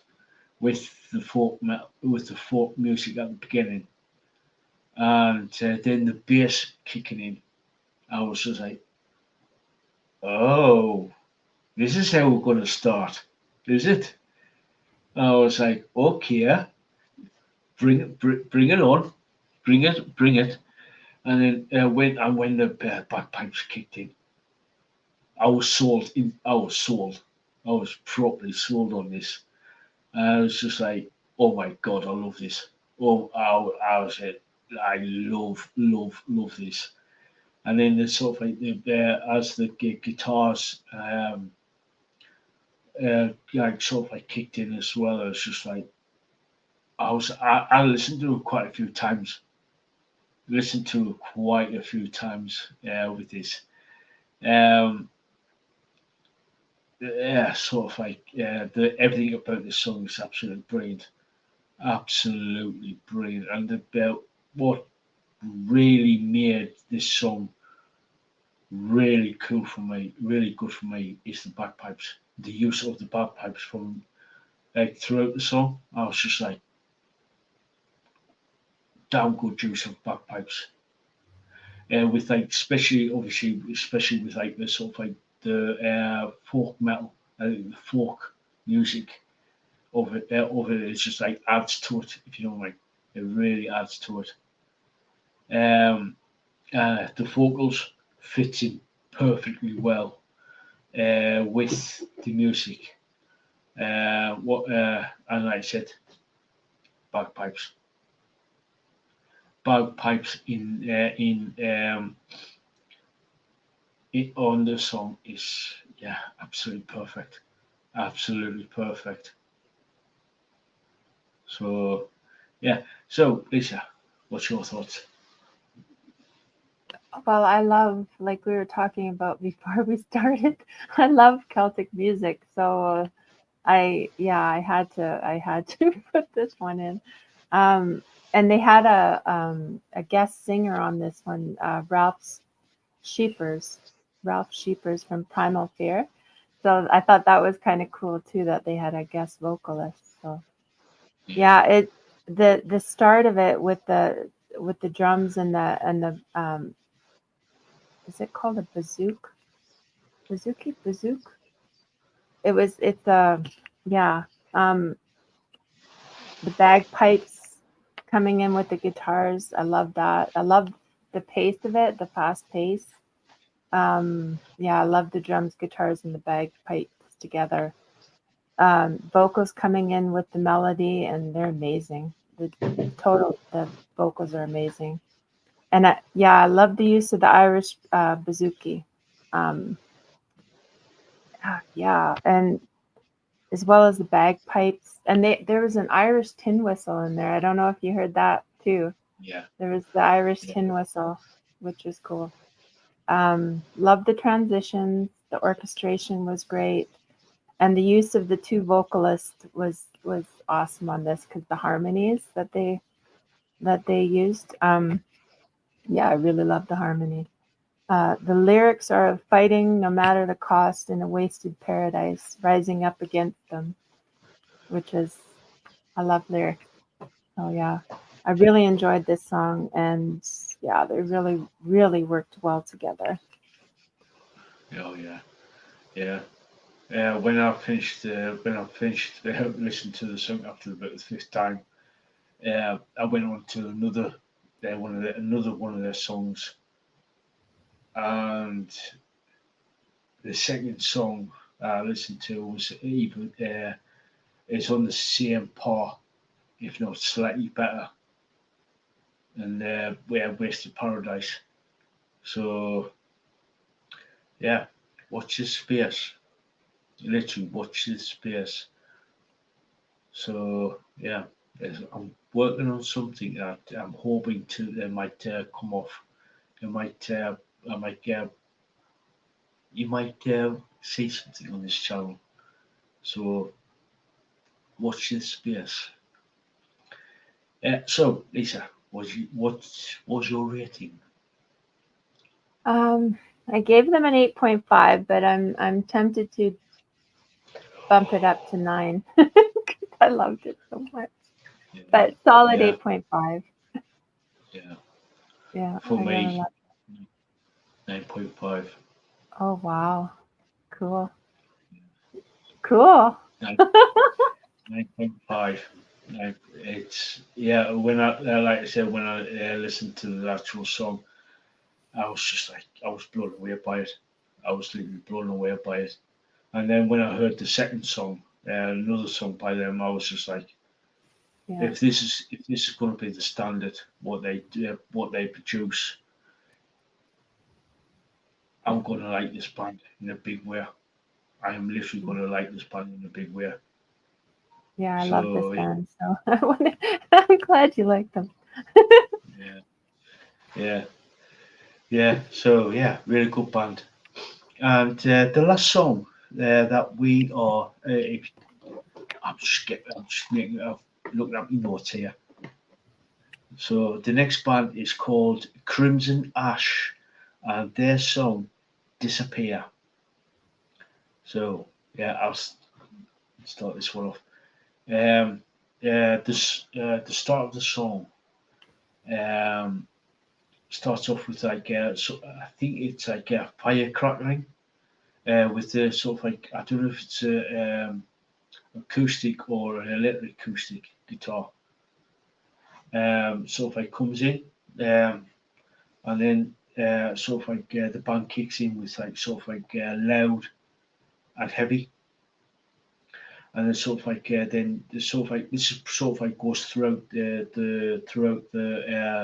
with the with the folk music at the beginning, and then the bass kicking in. I was just like, oh, this is how we're going to start, is it? I was like, okay, bring it on, bring it. And then when the bagpipes kicked in, I was sold. I was sold. I was properly sold on this. And I was just like, oh my god, I love this. Oh, I was like, I love this. And then the sort of like as the guitars like sort of like kicked in as well. I was just like, I listened to it quite a few times. Listened to it quite a few times with this. Um, yeah, sort of like everything about the song is absolutely brilliant, and about what really made this song really cool for me, really good for me, is the bagpipes. The use of the bagpipes from like throughout the song, I was just like, damn good use of bagpipes. With like, especially obviously, especially with like the sort of like the folk metal, the folk music of it is just like adds to it. If you know what I mean, it really adds to it. Um, the vocals fit in perfectly well with the music. As I said, bagpipes, bagpipes on the song is, yeah, absolutely perfect, absolutely perfect. So yeah, so Lisa, what's your thoughts? Well, I love, like we were talking about before we started, I love Celtic music. So I had to put this one in. And they had a guest singer on this one, Sheepers, Ralph Sheepers from Primal Fear. So I thought that was kind of cool too that they had a guest vocalist. So Yeah, yeah, the start of it with the drums and the is it called a bazook? Bazook? It's yeah. Um the bagpipes coming in with the guitars. I love that. I love the pace of it, the fast pace. Yeah, I love the drums, guitars, and the bagpipes together. Vocals coming in with the melody, and they're amazing. The vocals are amazing. And yeah, I love the use of the Irish bouzouki. Um, yeah, and as well as the bagpipes. And there was an Irish tin whistle in there. I don't know if you heard that too. yeah, There was the Irish yeah, tin whistle, which was cool. Loved the transitions. The orchestration was great, and the use of the two vocalists was awesome on this because the harmonies that they used. Yeah, I really love the harmony. The lyrics are of fighting no matter the cost in a wasted paradise, rising up against them, which is, I love lyrics. Oh yeah, I really enjoyed this song, and yeah, they really worked well together. oh yeah, yeah. When I finished listening to the song after about the fifth time, I went on to another one of their songs, and the second song I listened to was even it's on the same par, if not slightly better, than Where Wasted Paradise. So yeah, watch this space. Literally watch this space. So yeah, I'm working on something that I'm hoping to that might come off. It might I might you might see something on this channel. So watch this space. So, Lisa, what was your rating? I gave them an 8.5, but I'm tempted to bump it up to 9. I loved it so much. Yeah, But solid yeah, 8.5. yeah. Yeah, For I really me, love it. 9.5. Oh wow. Cool. Cool. 9.5. Like it's yeah. When I like I said, when I listened to the actual song, I was just like I was blown away by it. I was literally blown away by it. And then when I heard the second song, another song by them, I was just like, Yeah. if this is going to be the standard, what they produce, I'm going to like this band in a big way. I am literally going to like this band in a big way. Yeah, I love this So band, so I'm glad you like them. yeah, yeah, yeah. So yeah, really good band. And the last song that we are, I'm just making, looking at my notes here. So the next band is called Crimson Ash, and their song "Disappear." So yeah, start this one off. The start of the song um, starts off with like so I think it's like a fire crackling with the sort of like I don't know if it's a acoustic or an electric acoustic guitar. Sort of like comes in, um, and then sort of like the band kicks in with like sort of like loud and heavy, and then sort of like then the sort of like this is sort of like goes throughout the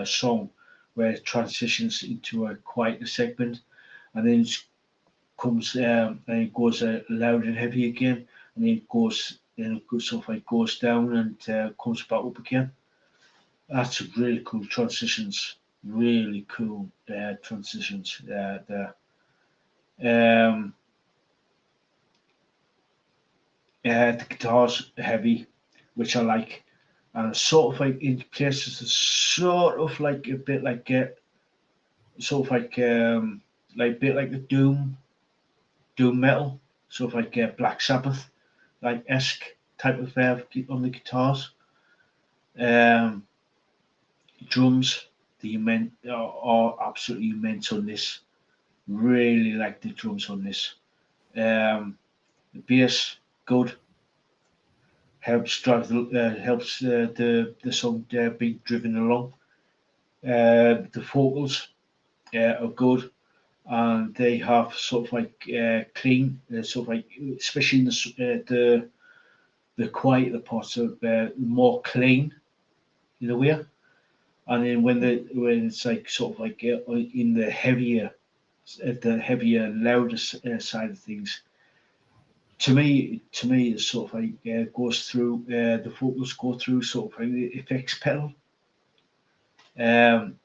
song, where it transitions into a quieter segment, and then it comes and it goes loud and heavy again, and then it goes sort of like goes down and comes back up again. That's a really cool transitions. Really cool transitions there. Um, the guitar's heavy, which I like, and sort of like in places, it's sort of like a bit sort of like a bit like the doom metal, sort of like Black Sabbath like esque type of on the guitars. Um, Drums, are absolutely immense on this. Really like the drums on this. The bass, good. Helps the song be driven along. The vocals are good, and they have sort of like clean, sort of like especially in the quieter parts of more clean in a way. And then when it's like sort of like in the heavier, louder side of things, to me, it's sort of like goes through the vocals go through sort of like the effects pedal. Um,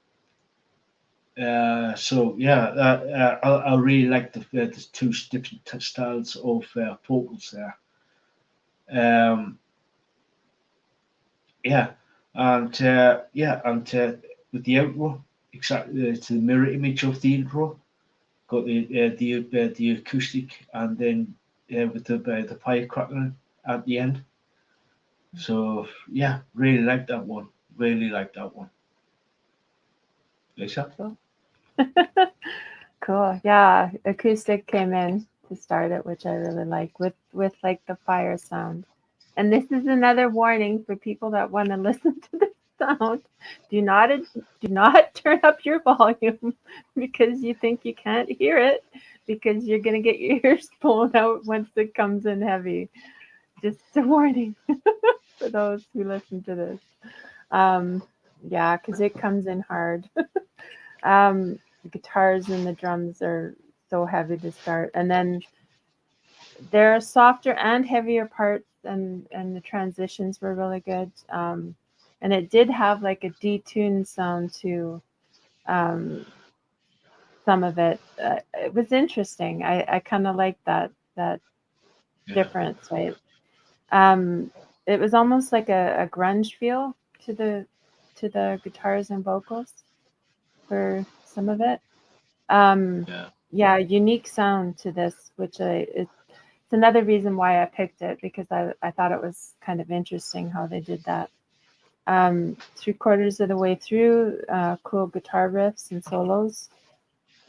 so yeah, I really like the two different styles of vocals there. Um, yeah, and with the outro, exactly it's the mirror image of the intro. Got the acoustic, and then with the fire crackling at the end. So yeah, really like that one. Really like that one. Lisa? Cool. Cool. Yeah, acoustic came in to start it, which I really like with like the fire sound. And this is another warning for people that want to listen to the sound. Do not turn up your volume because you think you can't hear it because you're gonna get your ears blown out once it comes in heavy. Just a warning for those who listen to this. Um, yeah, because it comes in hard. The guitars and the drums are so heavy to start, and then there are softer and heavier parts, and the transitions were really good. And it did have like a detuned sound to um, some of it. It was interesting. I kind of like that Yeah, difference, right? Um, it was almost like a grunge feel to to the guitars and vocals for some of it. Yeah, unique sound to this, which it's another reason why I picked it, because I thought it was kind of interesting how they did that. 3/4 of the way through, cool guitar riffs and solos.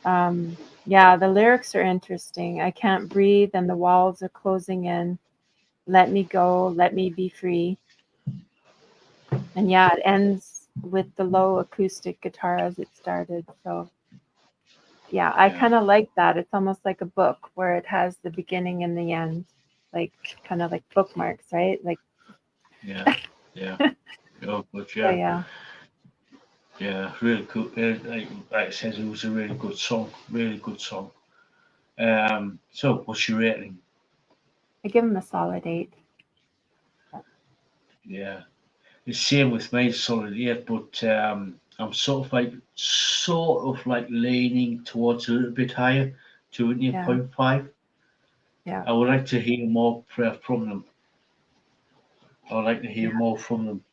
Yeah, the lyrics are interesting. I can't breathe and the walls are closing in. Let me go, let me be free. And yeah, it ends with the low acoustic guitar as it started. So yeah, I kind of like that. It's almost like a book where it has the beginning and the end, like kind of like bookmarks, right? Like yeah. Oh, but so, yeah. Yeah, really cool. Like it says, it was a really good song. Really good song. So what's your rating? I give him a solid 8. Yeah, the same with me, solid 8. But I'm sort of like leaning towards a little bit higher, to an Yeah. 8.5. Yeah. I would like to hear more from them. I would like to hear Yeah. more from them.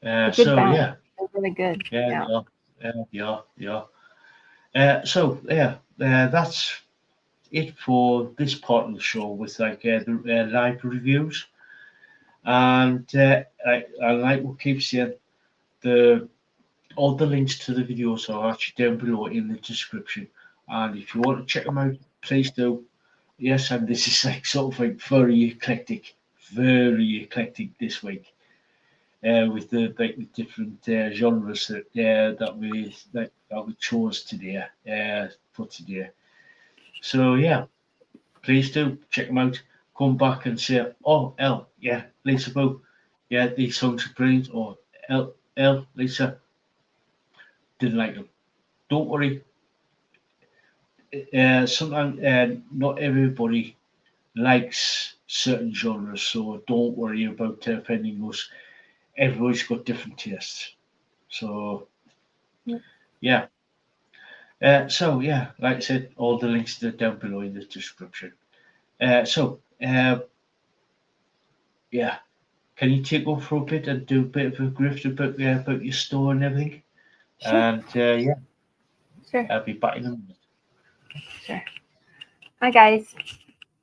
It's a good So band. yeah, They're really good. Yeah. yeah. So yeah, that's it for this part of the show with like the live reviews. And I like what keeps saying, the all the links to the videos are actually down below in the description. And if you want to check them out, please do. Yes, and this is like sort of like very eclectic this week. With the like the different genres that we chose today for today. So yeah, please do check them out. Come back and say, "Oh, Ell, yeah, Lisaboo, yeah, these songs are brilliant," or Ell, Lisa, didn't like them. Don't worry. Sometimes not everybody likes certain genres, so don't worry about offending us. Everybody's got different tastes. So Yep. yeah. So yeah, like I said, all the links are down below in the description. Yeah, can you take over for a bit and do a bit of a grift about your store and everything? Sure. And yeah, Sure. I'll be back in a minute. Sure. Hi guys.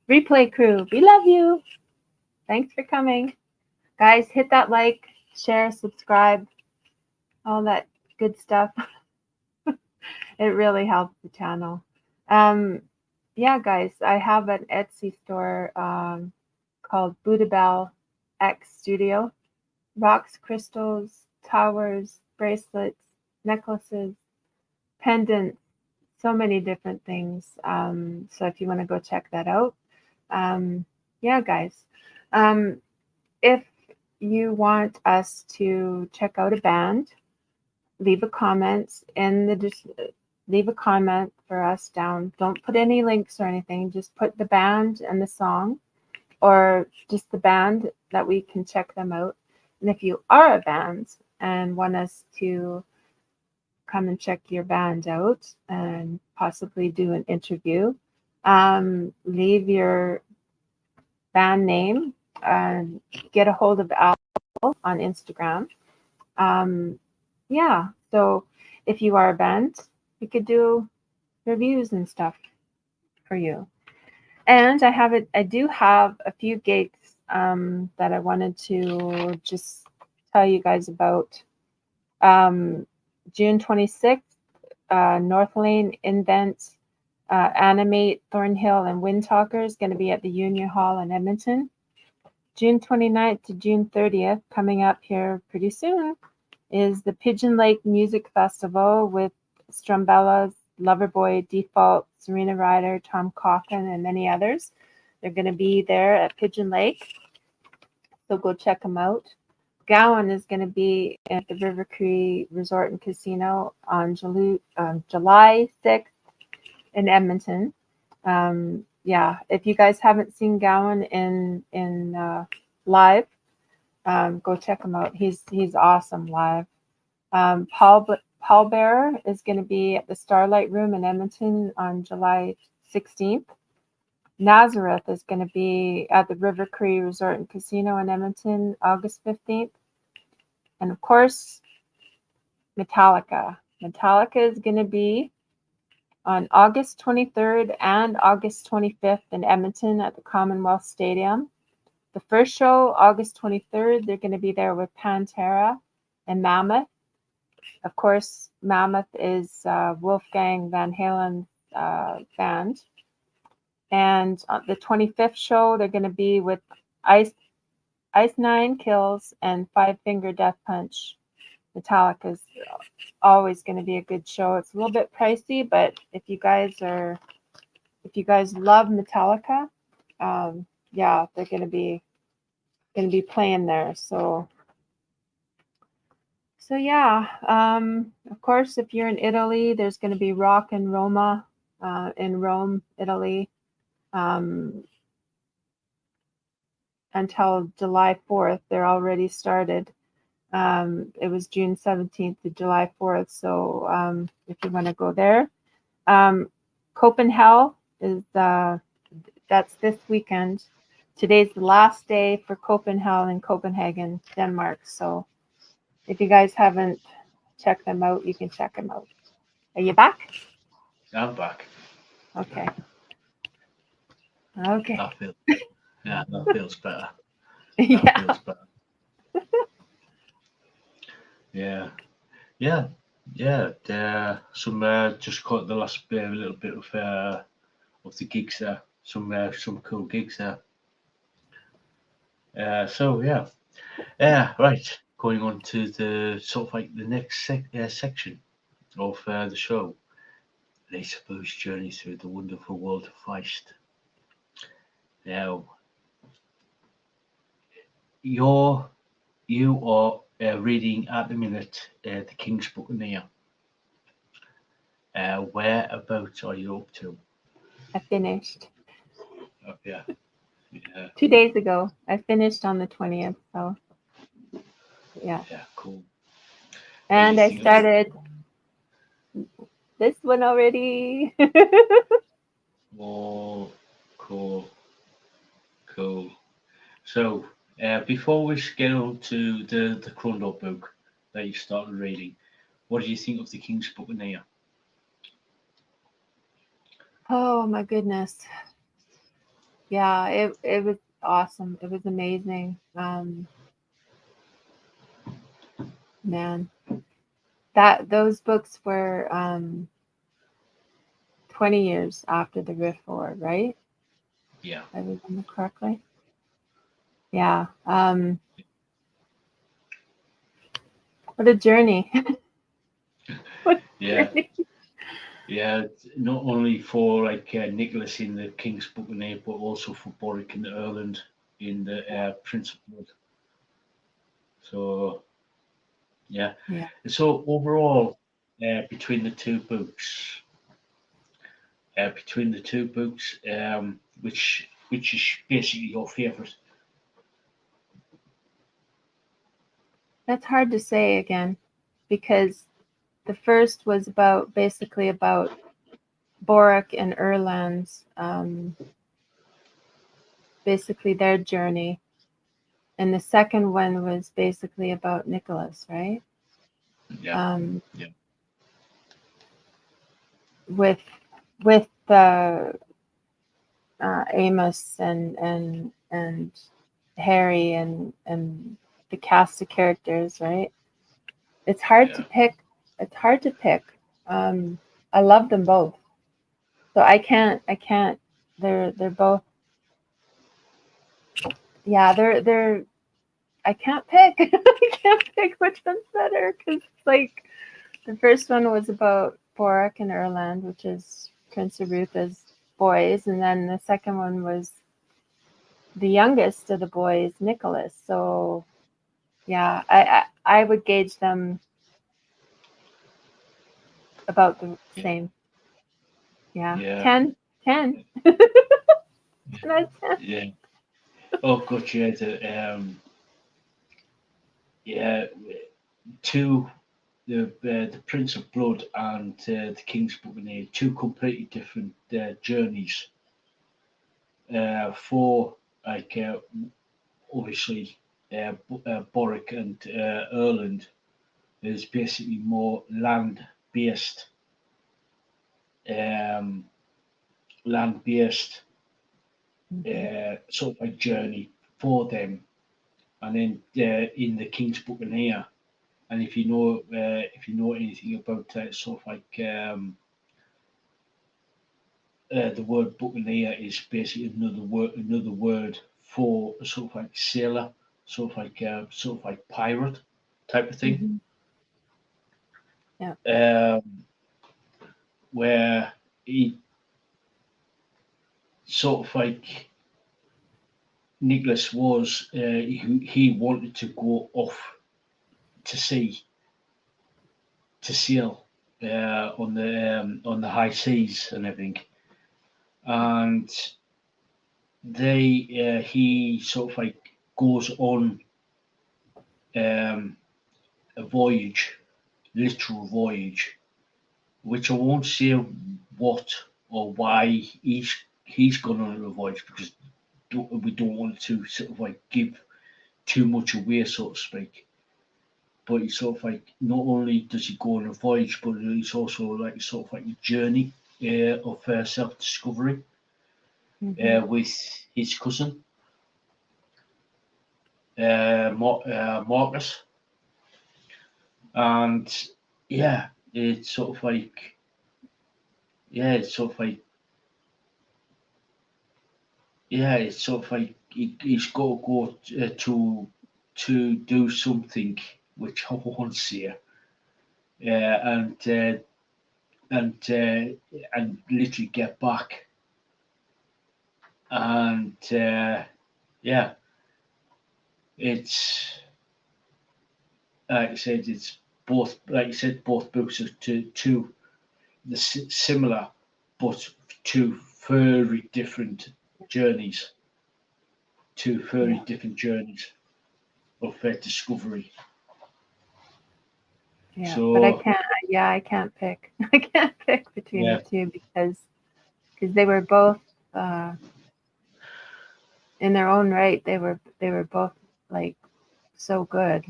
Replay crew, we love you. Thanks for coming. Guys, hit that like, share, subscribe, all that good stuff. It really helps the channel. Yeah, guys, I have an Etsy store called Buddha X Studio. Rocks, crystals, towers, bracelets, necklaces, pendants, so many different things. So if you want to go check that out, yeah, guys. If you want us to check out a band, leave a comment leave a comment for us down. Don't put any links or anything. Just put the band and the song, or just the band that we can check them out. And if you are a band and want us to come and check your band out and possibly do an interview, leave your band name and get a hold of Al on Instagram. Yeah, so if you are a band, we could do reviews and stuff for you. And I do have a few gigs that I wanted to just tell you guys about. June 26th, North Lane Invent, Animate, Thornhill, and Wind Talker is going to be at the Union Hall in Edmonton. June 29th to June 30th, coming up here pretty soon, is the Pigeon Lake Music Festival with Strumbellas, Loverboy, Default, Serena Ryder, Tom Coughlin, and many others. They're going to be there at Pigeon Lake, so go check them out. Gowan is going to be at the River Cree Resort and Casino on July 6th in Edmonton. Yeah, if you guys haven't seen Gowan in live, go check him out. He's awesome live. Paul Bearer is going to be at the Starlight Room in Edmonton on July 16th. Nazareth is going to be at the River Cree Resort and Casino in Edmonton August 15th. And of course, Metallica. Metallica is going to be on August 23rd and August 25th in Edmonton at the Commonwealth Stadium. The first show, August 23rd, they're going to be there with Pantera and Mammoth. Of course, Mammoth is Wolfgang Van Halen's band. And on the 25th show, they're going to be with Ice Nine Kills and Five Finger Death Punch. Metallica's always going to be a good show. It's a little bit pricey, but if you guys love Metallica, yeah, they're going to be playing there. So yeah, of course, if you're in Italy, there's going to be Rock in Roma in Rome, Italy, until July 4th. They're already started. It was June 17th to July 4th. So if you want to go there, Copenhagen is that's this weekend. Today's the last day for Copenhagen in Copenhagen, Denmark. So if you guys haven't checked them out, you can check them out. Are you back? I'm back. Okay. Okay. That feels better. Yeah. That feels better. Yeah. Some just caught the last little bit of the gigs there. Some cool gigs there. So yeah. Right. Going on to the sort of like the next section of the show. Lisaboo's journey through the wonderful world of Feist. Now, you are reading at the minute the King's Buccaneer. Whereabouts are you up to? I finished. Oh, yeah. 2 days ago. I finished on the 20th. So yeah. Yeah, cool. And I started this one already. Oh, cool. So, before we get on to the Crundle book that you started reading, what do you think of the King's Buccaneer? Oh my goodness. Yeah, it was awesome. It was amazing. Man, those books were 20 years after the Rift War, right? Yeah. If I remember correctly. Yeah. What a journey. What a journey. Yeah, not only for like Nicholas in the King's Buccaneer, but also for Boric and Erland in the Prince of Blood. So, yeah. So overall, between the two books, which is basically your favourite? That's hard to say again, because the first was basically about Boric and Erland's basically their journey, and the second one was basically about Nicholas, right? Yeah. With the Amos and Harry and the cast of characters, right? It's hard to pick. I love them both, so I can't. They're both. Yeah, they're. I can't pick. I can't pick which one's better, because like the first one was about Boric and Erland, which is Prince of Rutha's boys, and then the second one was the youngest of the boys, Nicholas. So yeah, I would gauge them about the same. Yeah. 10. 10. 10 out of 10. Yeah. Oh, God, two, the Prince of Blood and the King's Buccaneer, two completely different journeys. For like obviously Boric and Erland is basically more land-based, um, land-based sort of like journey for them. And then in the King's Buccaneer, and if you know anything about sort of like the word buccaneer is basically another word for sort of like sailor, sort of like pirate type of thing. Mm-hmm. Yeah. Where he sort of like Nicholas was he wanted to go off to sea to sail on the high seas and everything, and he sort of like goes on a voyage, literal voyage, which I won't say what or why he's gone on a voyage because we don't want to sort of like give too much away, so to speak. But it's sort of like not only does he go on a voyage, but it's also like sort of like a journey of self-discovery with his cousin Marcus, and yeah, it's sort of like it's sort of like it's sort of like he's got to go to do something which I won't say, and literally get back, and yeah, it's like I said, it's both like I said, both books are two the similar, but two very different journeys, two very different journeys of discovery. Yeah, but I So can't. Yeah, I can't pick. I can't pick between the yeah, two because they were both in their own right. They were both like so good,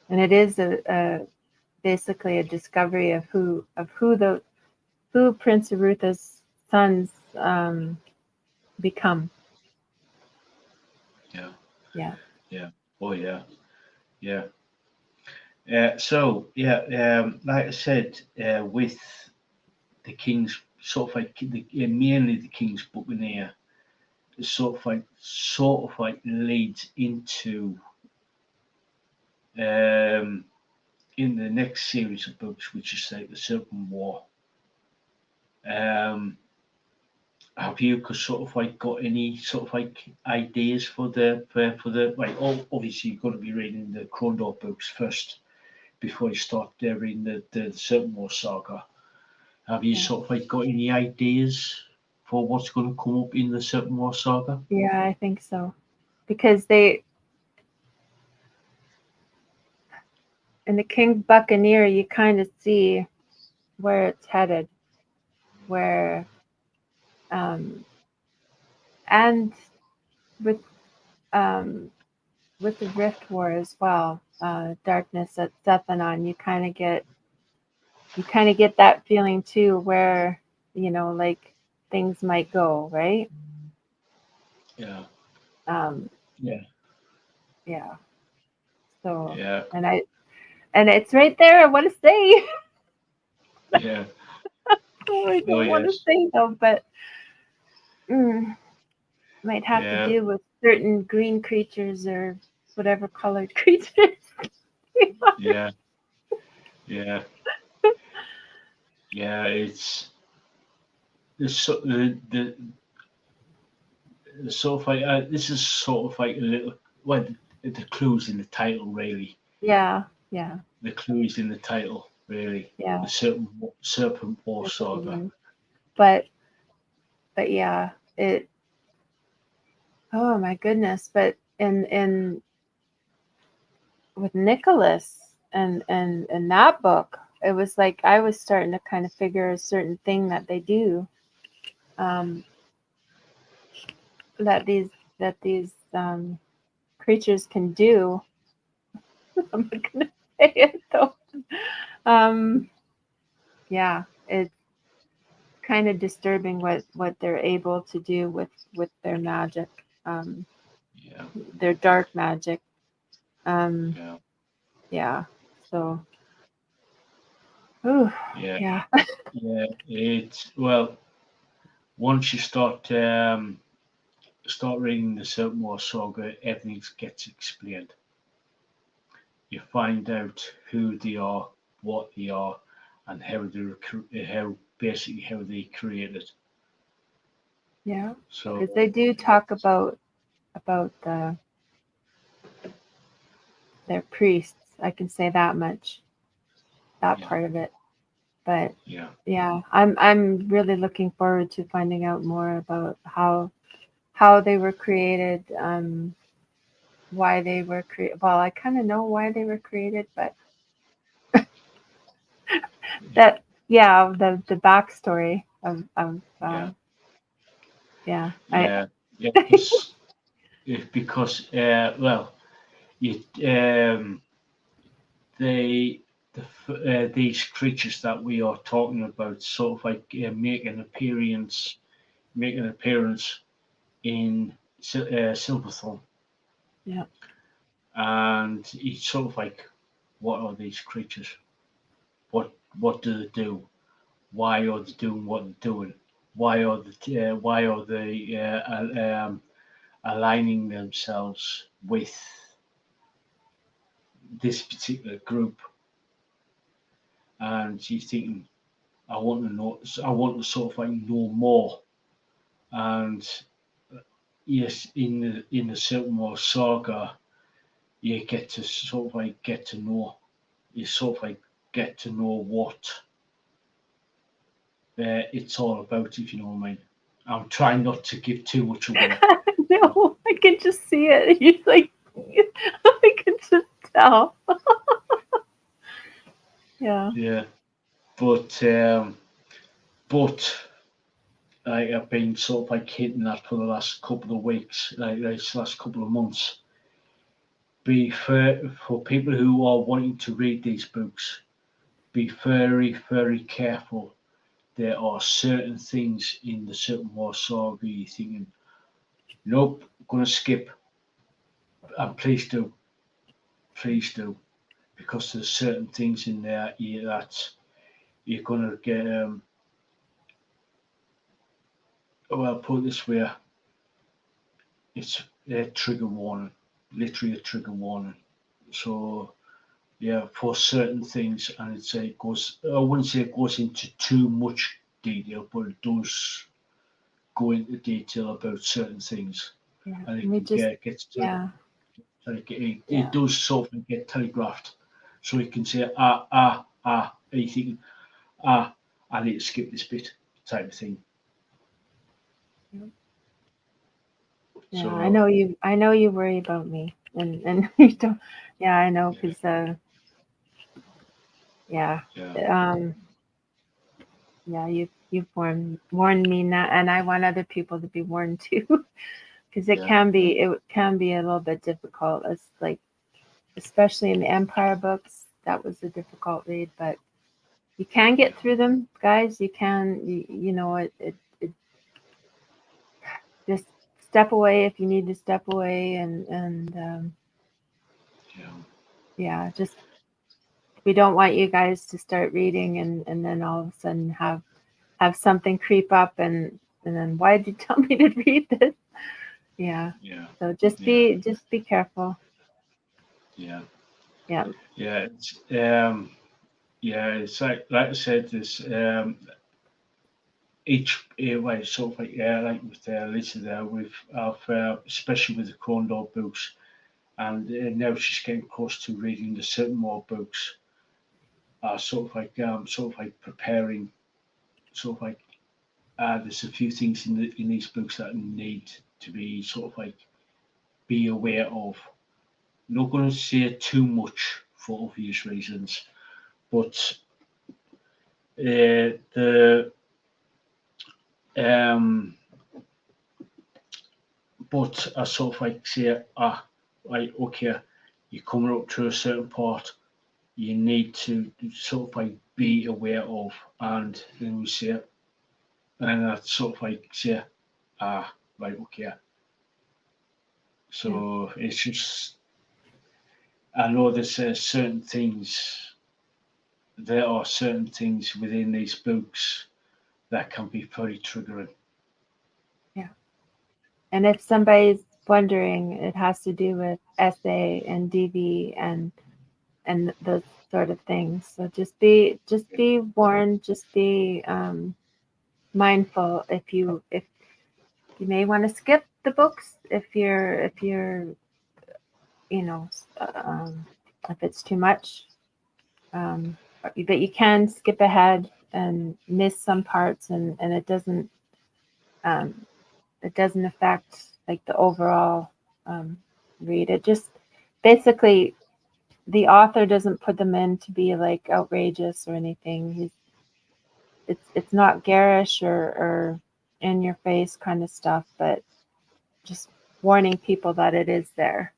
and it is a basically a discovery of who Prince Arutha's sons become. yeah, Yeah, yeah, oh yeah, yeah. So yeah, like I said, with the King's sort of like mainly the King's Buccaneer, sort of like leads into um, in the next series of books, which is like the Serpent War. Um, have you sort of like got any sort of like ideas for the like? Obviously, you've got to be reading the Krondor books first before you start reading the Serpent War saga. Have you yeah, sort of like got any ideas for what's going to come up in the Serpent War saga? yeah. I think so because they in the King Buccaneer, you kind of see where it's headed, where and with um, with the Rift War as well, Darkness at Sethanon, you kind of get that feeling too, where like things might go right. Yeah, Um, yeah, yeah. So yeah, and it's right there. I want to say. yeah. I Oh don't want to yes, say though, but might have to yeah, do with certain green creatures or whatever colored creatures. yeah, yeah, yeah. It's the sort of like this is sort of like a little well the clues in the title really. Yeah, yeah, The clues in the title really. yeah. The Serpent War saga. But yeah, it. Oh my goodness! But in with Nicholas and that book, it was like I was starting to kind of figure a certain thing that they do. Um, that these creatures can do. I'm not gonna say it though. Yeah, it's kind of disturbing what they're able to do with their magic, Yeah. their dark magic. Um, Yeah. yeah. So, ooh, Yeah. yeah. Yeah. It's well, once you start reading the Silkmoor saga, everything gets explained. You find out who they are, what they are, and how basically how they created. Yeah, So because they do talk about their priests. I can say that much. That yeah, part of it. But yeah, yeah, I'm really looking forward to finding out more about how they were created, why they were created. Well, I kind of know why they were created, but that yeah, the backstory of yeah, yeah, I yeah, yeah. Because well, you they these creatures that we are talking about sort of like make an appearance in Silverthorn, yeah. and it's sort of like, what are these creatures? What do they do? Why are they doing what they're doing? Why are they aligning themselves with this particular group? And she's thinking, I want to know. I want to sort of like know more. And yes, in the Silkmoor saga, you get to sort of like get to know. You sort of like get to know what it's all about, if you know what I mean. I'm trying not to give too much away. No, I can just see it. You're like, I can just tell. Yeah, Yeah, but I've been sort of like hitting that for the last couple of weeks, like this last couple of months. Be fair for people who are wanting to read these books. Be very, very careful. There are certain things in the Certain War saga you're thinking, nope, I'm gonna skip. And please do, because there's certain things in there that you're gonna get. Well, put it this way, it's a trigger warning, literally a trigger warning. So yeah, for certain things, and it goes. I wouldn't say it goes into too much detail, but it does go into detail about certain things, yeah. and And we just it gets to yeah, it yeah. does sort of get telegraphed, so you can say and you think I need to skip this bit type of thing. Yeah, I So know you. I know you worry about me, and you don't. Yeah, I know, yeah, cause yeah, yeah, um, yeah. You've warned me not, and I want other people to be warned too, because yeah, it can be a little bit difficult. It's like, especially in the Empire books, that was a difficult read, but you can yeah, get through them, guys. You can. You know it just step away if you need to step away, and yeah, yeah, just we don't want you guys to start reading and then all of a sudden have something creep up and then why did you tell me to read this? Yeah. yeah, So yeah, just be careful. yeah, Yeah. yeah. It's like I said, this each way sort of like with Lisa there, with especially with the Crondor books, and now she's getting close to reading the certain more books. Sort of like preparing, sort of like there's a few things in these books that need to be sort of like be aware of. Not going to say too much for obvious reasons, but the um, but I sort of like say right, okay, you're coming up to a certain part, you need to sort of like be aware of, and then we say, and that's sort of like say, right, okay. So it's just, I know there's certain things, there are certain things within these books that can be very triggering. Yeah. And if somebody's wondering, it has to do with SA and DV and those sort of things. So just be warned, just be mindful if you may want to skip the books if you're you know if it's too much, but you can skip ahead and miss some parts, and it doesn't affect like the overall read. It just basically, the author doesn't put them in to be like outrageous or anything. It's not garish or in your face kind of stuff, but just warning people that it is there.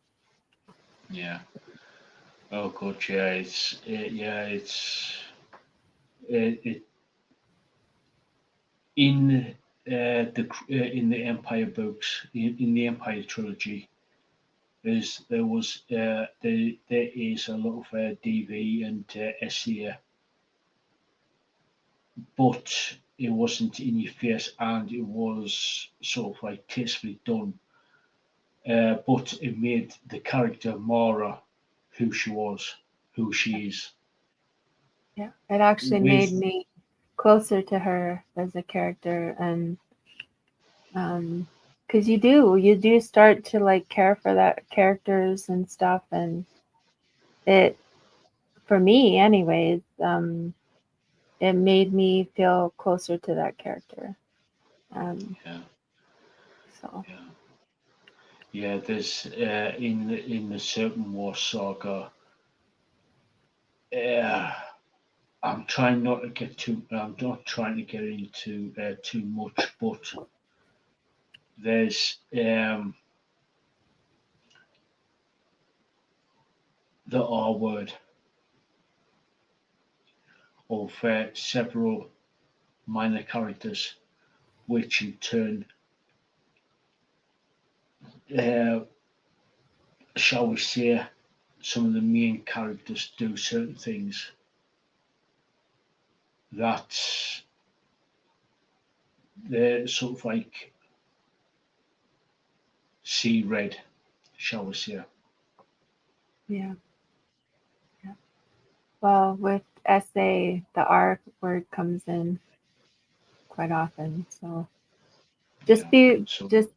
Yeah. Oh god, yeah. It's it in in the Empire books, in the Empire trilogy. There is a lot of DV and SEA, but it wasn't in your face, and it was sort of like tastefully done. But it made the character Mara who she was, who she is. Yeah, it actually made With me closer to her as a character, and because you do start to like care for that characters and stuff, and it, for me anyways, it made me feel closer to that character. yeah, So yeah, yeah. There's in the Certain War saga. Uh, I'm trying not to get too. I'm not trying to get into too much, but there's the R word of several minor characters, which in turn, uh, shall we say, some of the main characters do certain things that they're sort of like see red, shall we say. yeah, yeah. Well, with SA, the R word comes in quite often. So Yeah. just be So just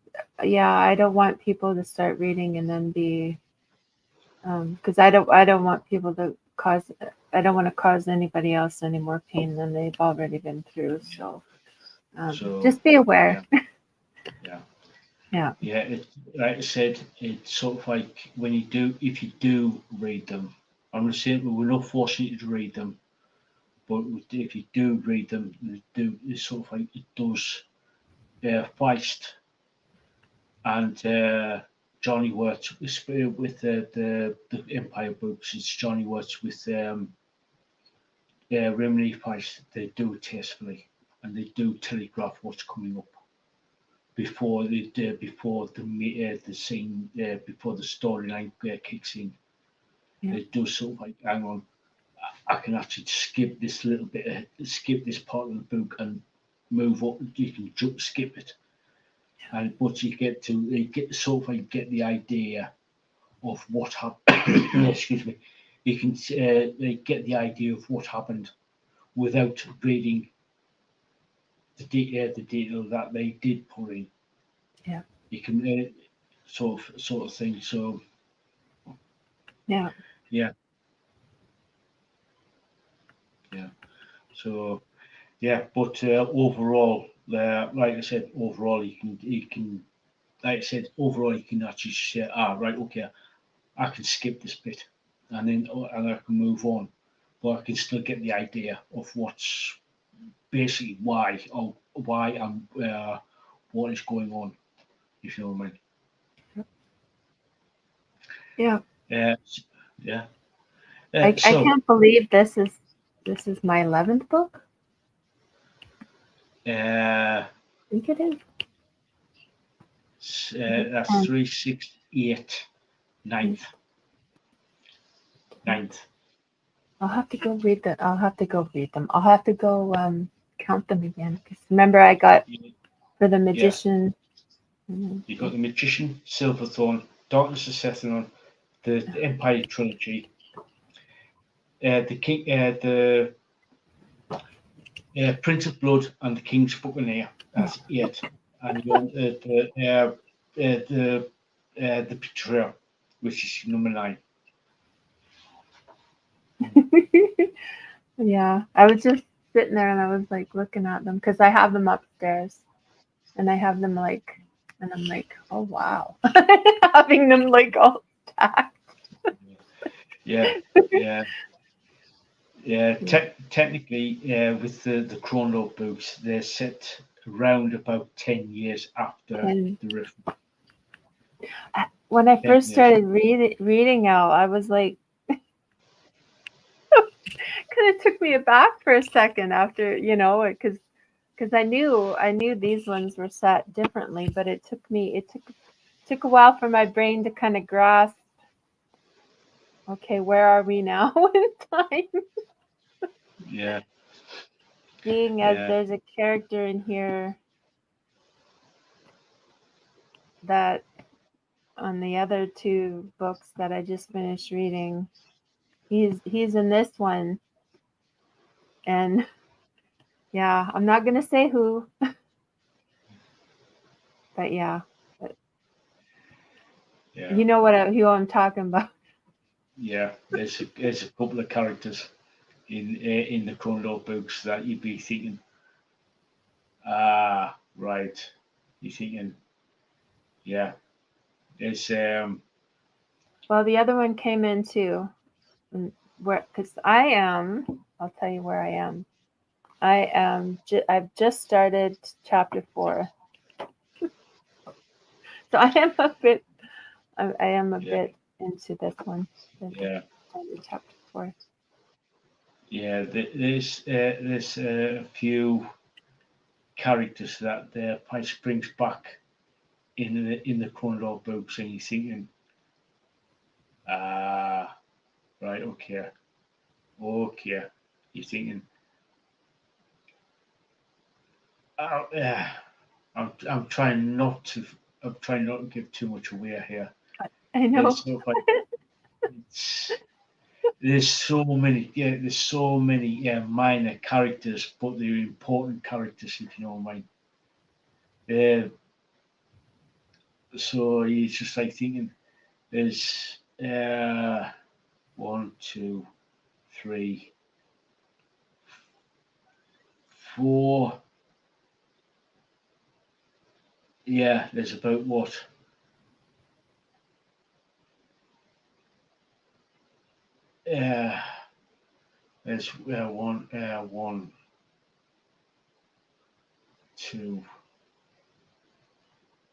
yeah. I don't want people to start reading and then be because I don't want people to cause, I don't want to cause anybody else any more pain than they've already been through. So so just be aware. yeah, yeah. Yeah. Yeah, like I said, it's sort of like when you do, if you do read them, I'm not saying we're not forcing you to read them, but if you do read them, it's sort of like it does. Feist and Johnny works with the Empire books. It's Johnny works with Remini Feist. They do it tastefully, and they do telegraph what's coming up before the scene before the storyline kicks in. Yeah. They do sort of like, hang on, I can actually skip this little bit, skip this part of the book and move up. You can skip it, and but you get sort of like get the idea of what happened. Excuse me. You can get the idea of what happened without reading the detail that they did put in. Yeah. You can sort of thing. So Yeah. yeah, yeah. So yeah, but overall, like I said, overall you can like I said, overall you can actually say, right, okay, I can skip this bit, and then and I can move on, but I can still get the idea of what's basically why I'm what is going on. If you know what I mean. Yeah. Yeah. Yeah. I So can't believe this is my 11th book. uh, I think it is. that's 3, 6, 8, 9th. 9th. I'll have to go read them. I'll have to go count them again. Because remember, I got for the magician. You got the Magician, Silverthorn, Darkness of Sethanon, the Empire trilogy, the King, the Prince of Blood, and the King's Buccaneer. That's 8. And you want the Betrayal, which is number 9. Yeah, I was just sitting there and I was like looking at them because I have them upstairs, and I have them like, and I'm like, oh wow, having them like all stacked. Yeah. Technically, with the Cronlord books, they're set around about 10 years after And the Rift. when I first started reading Ell, I was like, kind of took me aback for a second after, because I knew these ones were set differently, but it took a while for my brain to kind of grasp, okay, where are we now in time? Yeah. Seeing as there's a character in here that on the other 2 books that I just finished reading, he's in this one, and yeah, I'm not gonna say who, but yeah. You know who I'm talking about. Yeah, there's a couple of characters in the Cronlord books that you'd be thinking, right. You're thinking, yeah. There's Well, the other one came in too, where because I'll tell you where I am. I've just started chapter 4, so I am a bit. I am a bit into this one. Chapter 4. Yeah, there's a few characters that Price brings back in the Cronlord books, and you're thinking, right, okay. You're thinking, I'm trying not to give too much away here. I know. There's so many minor characters, but they're important characters, if you know what I mean. So it's just like thinking, there's 1, 2, 3, 4. Yeah, there's about what? There's 1, 2,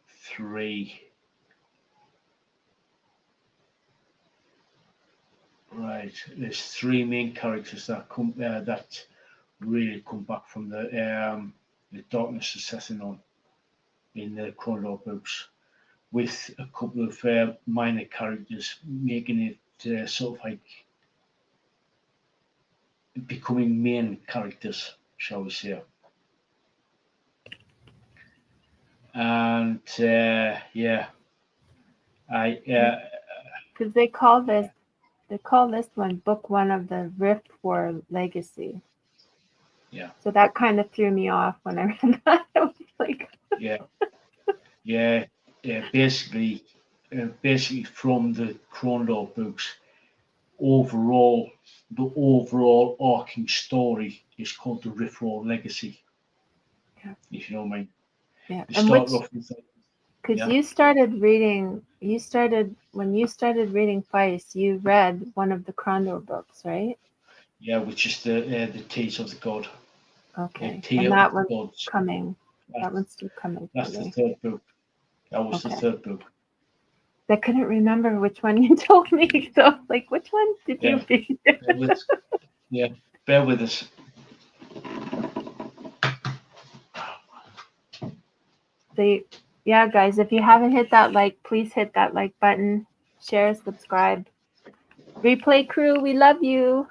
3. Right, there's 3 main characters that really come back from the Darkness of Sethanon in the Cronlord books, with a couple of minor characters making it sort of like becoming main characters, shall we say. And because they call this one book 1 of the Rift War Legacy. Yeah. So that kind of threw me off when I read that. I was like, basically from the Cronlord books, the overall arcing story is called the Rift War Legacy. Yeah. If you know what I mean. Yeah. They start off with, because you started reading Feist, you read one of the Cronlord books, right? Yeah, which is the Tears of the God. Okay. And that one's coming. That one's still coming. That's the 3rd book. That was the 3rd book. I couldn't remember which one you told me. So, like, which one did you pick? Bear with us. So, yeah, guys, if you haven't hit that like, please hit that like button, share, subscribe. Replay crew, we love you.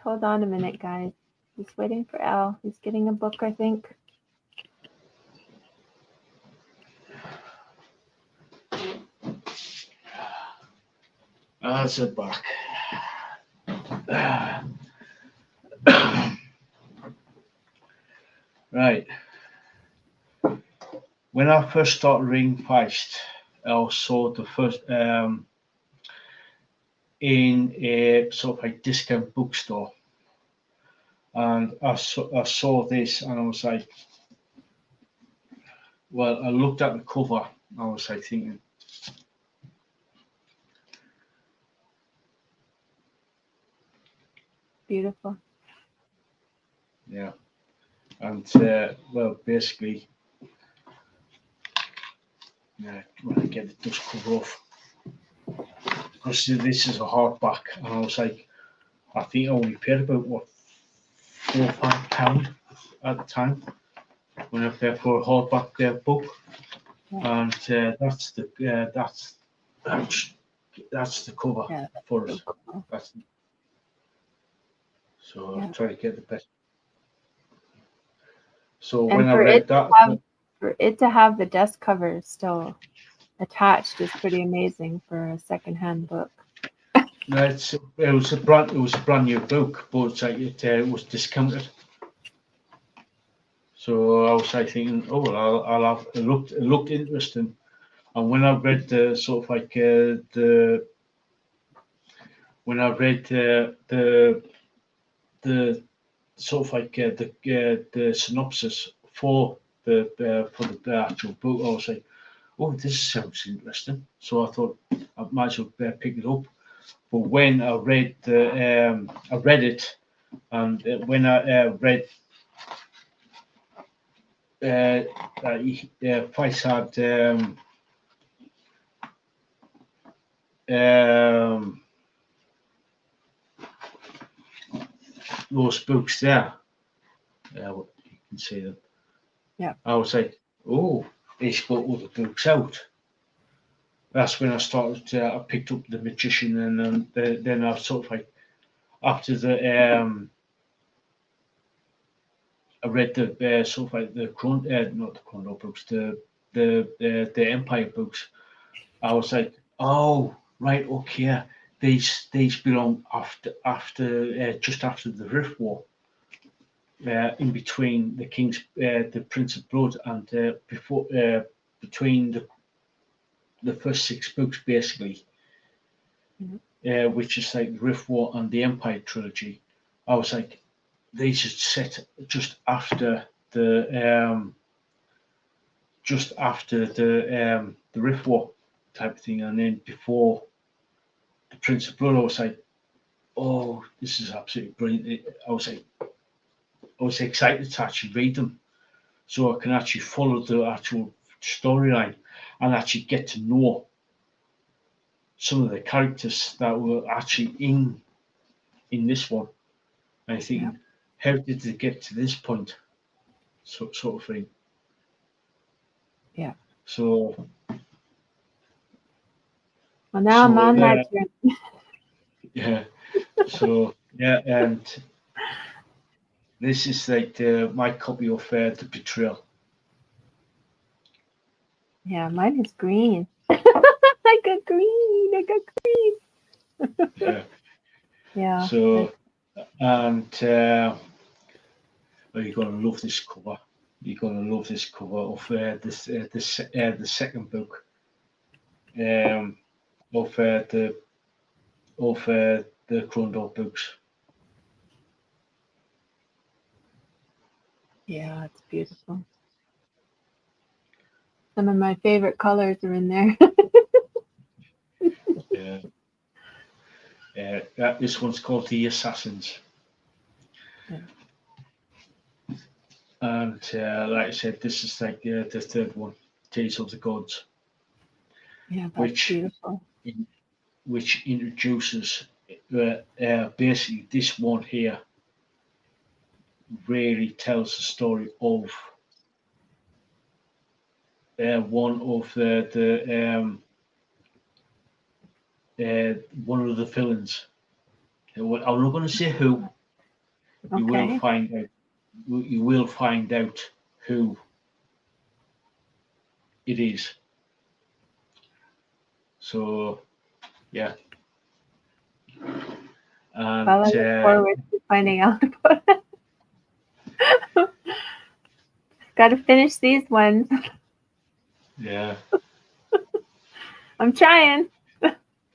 Hold on a minute, guys. Just waiting for Al. He's getting a book, I think. That's it back. Right. When I first started reading Feist, I saw the first in a sort of like discount bookstore, and I saw this, and I was like, well, I looked at the cover, and I was like thinking, Beautiful. yeah, and well, basically, yeah, when I get the dust cover off, because this is a hardback, and I was like, I think I only paid about what £4 or £5 at the time when I paid for a hardback book, and that's the cover for it. Cool. So I'll try to get the best. So And when I read that, for it to have the desk cover still attached is pretty amazing for a secondhand book. no, it was a brand new book, but it's like it was discounted. So I was like thinking, oh well, I'll have it looked interesting. And when I read the sort of like when I read the sort of like the synopsis for the actual book, I was like, oh, this sounds interesting. So I thought I might as well pick it up. But when I read it, and when I read Price had those books there. You can see them. Yeah. I was like, oh, he's got other books out. That's when I started. I picked up The Magician, and then I sort of like after the I read the sort of like the not the Chrono books, the Empire books. I was like, oh right, okay, these belong after just after the Rift War. In between the King's, the Prince of Blood, and before between the first 6 books, basically, which is like the Rift War and the Empire trilogy. I was like, these are set just after the Rift War type of thing, and then before the Prince of Blood. I was like, oh, this is absolutely brilliant. I was excited to actually read them, so I can actually follow the actual storyline and actually get to know some of the characters that were actually in this one. And I think, how did they get to this point? Sort of thing. Yeah. So. Well, now I'm on my turn. Yeah. So yeah, and this is like my copy of The Betrayal. Yeah, mine is green. I got green. Yeah. Yeah. So, and well, you're gonna love this cover. You're gonna love this cover of the second book of the Crondor books. Yeah, it's beautiful. Some of my favorite colors are in there. This one's called The Assassins. Yeah. And like I said, this is like the third one, Tales of the Gods, Yeah, that's which beautiful. introduces basically this one here really tells the story of one of one of the villains. I'm not going to say who. You will Okay. find out. You will find out who it is. So yeah, Well, I and look forward to finding out about it. Got to finish these ones. yeah, I'm trying.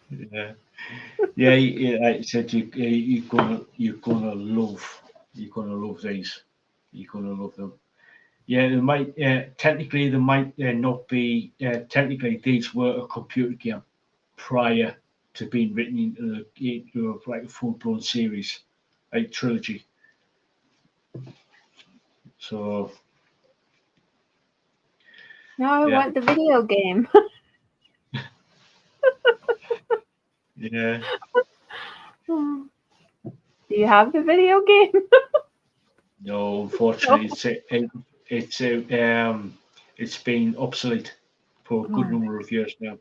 yeah, yeah. Like I said, you're gonna love these. You're gonna love them. Yeah, they might technically they might not be technically these were a computer game prior to being written into like a full blown series, like trilogy. So Now I yeah, want the video game. yeah. Do you have the video game? No, No. unfortunately, it's it's been obsolete for a good Oh, number of years now.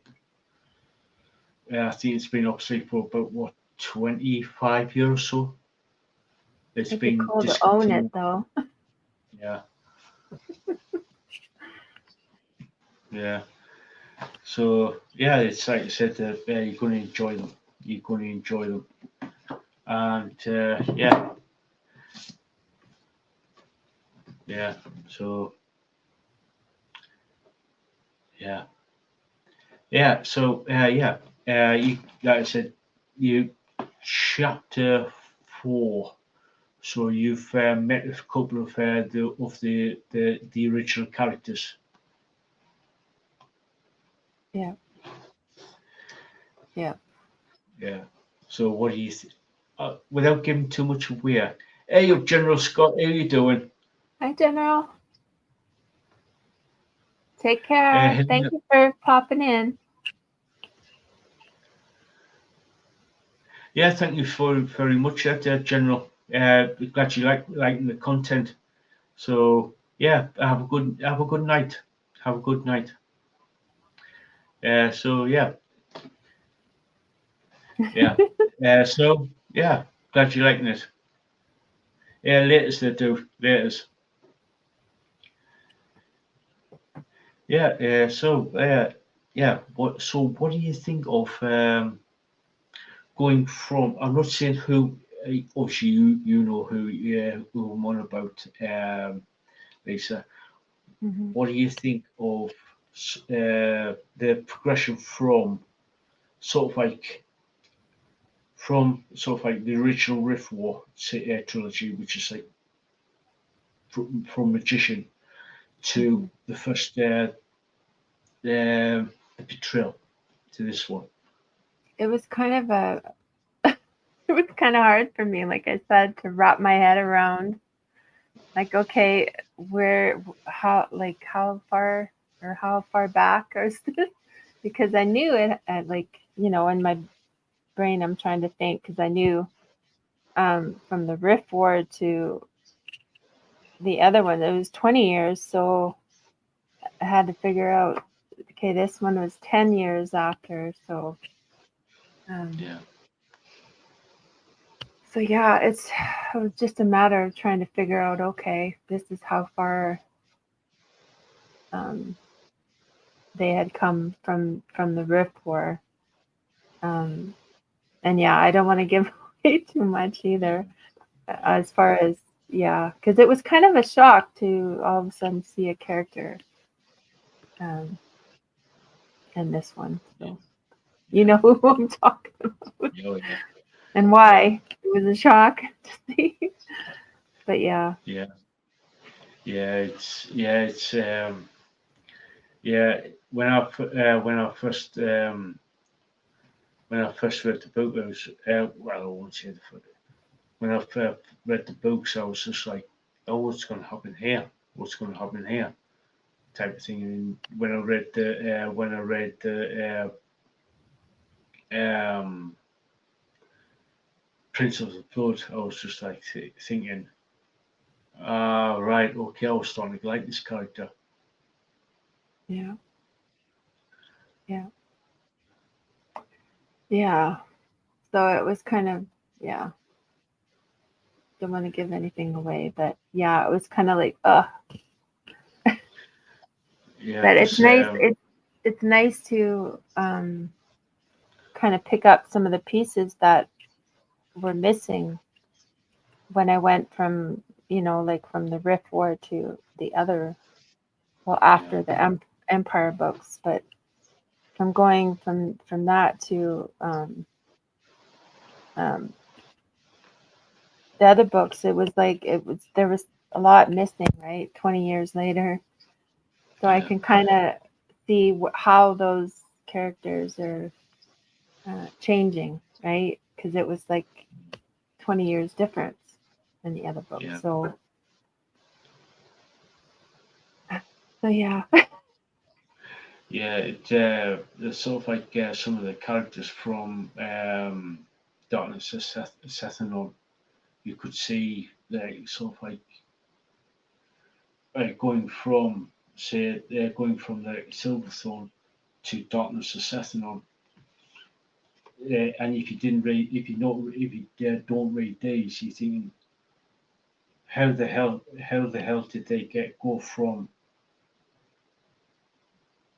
I think it's been obsolete for about what 25 years or so. It's it'd be been cool to own it discontinued. though. Yeah, yeah. So yeah, it's like I said, you're going to enjoy them. You're going to enjoy them, and yeah, yeah. So yeah, yeah. So yeah, you like I said, you chapter 4. So you've met a couple of the original characters. Yeah, yeah. Yeah. So what do you without giving too much away? Hey, up, General Scott. How you doing? Hi, General. Take care. Thank Helen, you for popping in. yeah, thank you for very much, General. Glad you liking the content. So yeah, have a good night. Have a good night. So yeah, yeah. So yeah, glad you liking it. Yeah, latest they do latest. Yeah. Yeah. What do you think of going from? I'm not saying who. Obviously, you know who I'm on about, Lisa. Mhm. What do you think of the progression from sort of like the original Rift War trilogy, which is like from Magician to Mhm. the first betrayal to this one. It was kind of a. It was kind of hard for me, like I said, to wrap my head around. Like, okay, where, how far or how far back or stuff? Because I knew it, like, in my brain, I'm trying to think because I knew from the Rift War to the other one, it was 20 years. So I had to figure out, okay, this one was 10 years after. Um, Yeah. so yeah, it was just a matter of trying to figure out, okay, this is how far um, they had come from the Rift War. Um, and yeah, I don't want to give away too much either, as far as yeah, because it was kind of a shock to all of a sudden see a character um, in this one. Yeah. So you Yeah. know who I'm talking about Oh yeah. and Yeah. why it was a shock to see. But yeah, Yeah. It's yeah. When I first read the book, I was well, I won't say the first. When I read the books, I was just like oh, what's going to happen here? What's going to happen here? Type of thing. And when I read the Prince of the Blood, I was just like thinking, ah, right, okay, I was starting to like this character. Yeah. Yeah. Yeah. So it was kind of, yeah, don't want to give anything away, but yeah, it was kind of like, Yeah, but it's because nice. It's nice to kind of pick up some of the pieces that were missing when I went from, like from the Rift War to the other, well, after the Empire books, but from going from that to um, the other books, it was like there was a lot missing, right? 20 years later, so I can kind of see how those characters are changing, right? Because it was like 20 years difference in the other books. yeah, So yeah. yeah, it's sort of like some of the characters from Darkness of Sethanon. You could see like sort of like going from going from the Silverthorn to Darkness of Sethanon. And if you didn't read, if you don't read these, you think, how the hell did they go from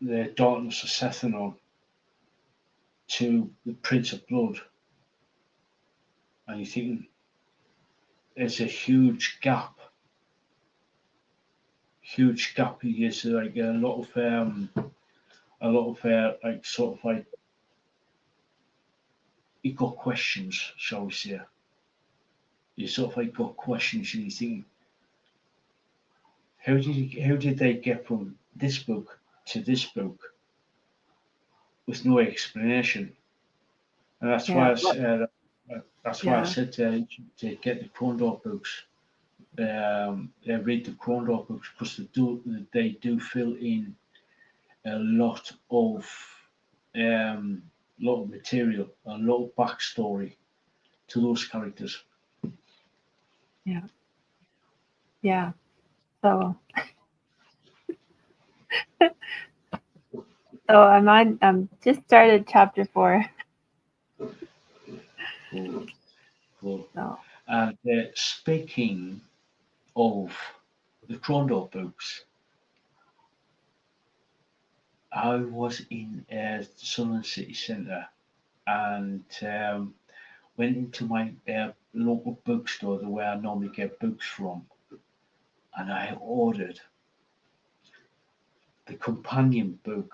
the Darkness of Sethanon to the Prince of Blood? And you think there's a huge gap. Yes, like a lot of like sort of like you got questions, shall we say? You sort of like got questions, and you think, how did they get from this book to this book with no explanation? And Yeah. that's why I Yeah. said to get the Krondor books. Read the Krondor books because they do fill in a um, lot of material, a lot of backstory to those characters. Yeah. Yeah. So I'm just started chapter 4. Cool, cool. So And speaking of the Krondor books, I was in Southern City Centre and went into my local bookstore, the way I normally get books from, and I ordered the companion book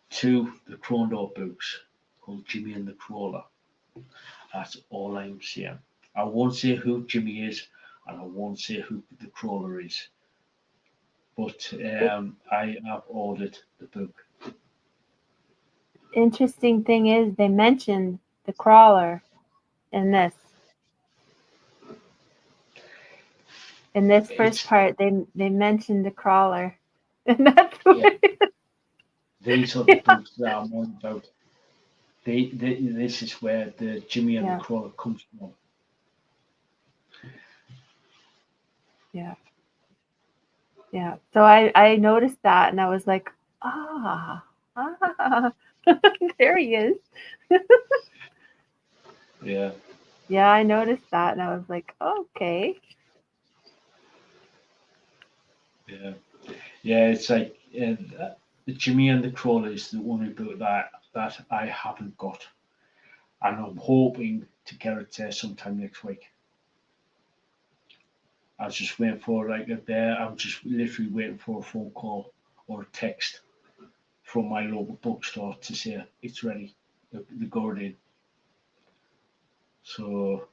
to the Krondor books called Jimmy and the Crawler. That's all I'm saying. I won't say who Jimmy is, and I won't say who the Crawler is, but I have ordered the book. interesting thing is they mentioned the crawler in this. In this first It's part, they mentioned the crawler, and that's yeah. what These are the yeah, books that I'm on about. This is where the Jimmy and the yeah, Crawler comes from. yeah, yeah. So I noticed that, and I was like, ah, there he is. Yeah, Yeah, I noticed that, and I was like, okay. yeah, yeah. It's like the Jimmy and the Crawler is the only book that I haven't got, and I'm hoping to get it sometime next week. I was just waiting for like I'm just literally waiting for a phone call or a text from my local bookstore to say it's ready. The Guardian. So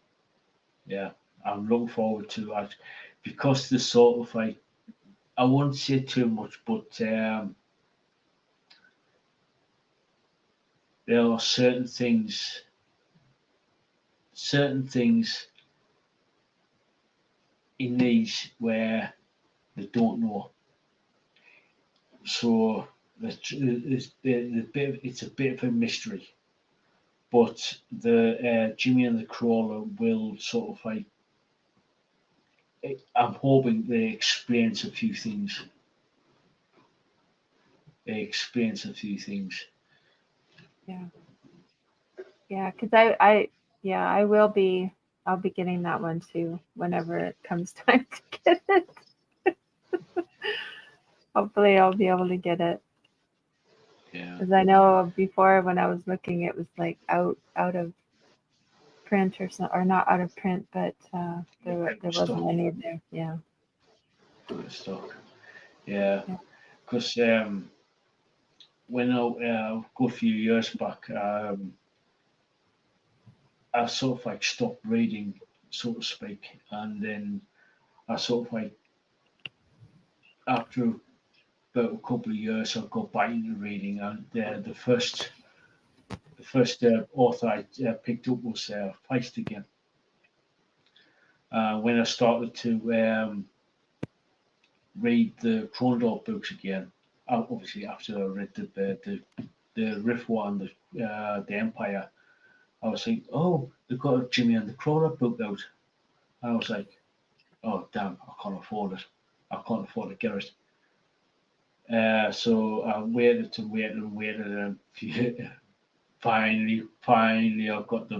yeah, I'm looking forward to that because the sort of like I won't say too much, but there are certain things in these where they don't know. So it's a bit of a mystery. But the Jimmy and the Crawler will sort of like, I'm hoping they experience a few things. They experience a few things. Yeah. Yeah, because yeah, I'll be getting that one too whenever it comes time to get it. Hopefully I'll be able to get it. Yeah. Because I know before when I was looking, it was like out of print or something, or not out of print, but there wasn't any there. Yeah. Stock. Yeah. Yeah. Because when I go a few years back, I sort of like stopped reading, so to speak, and then I sort of like after about a couple of years, I got back into reading, and the first author I picked up was Feist again. When I started to read the Cronendorf books again, obviously after I read the Rift War and the Empire, I was like, oh, they've got a Jimmy and the Crawler book out. And I was like, oh damn, I can't afford it. I can't afford to get it. So I waited and waited and waited, and finally, I've got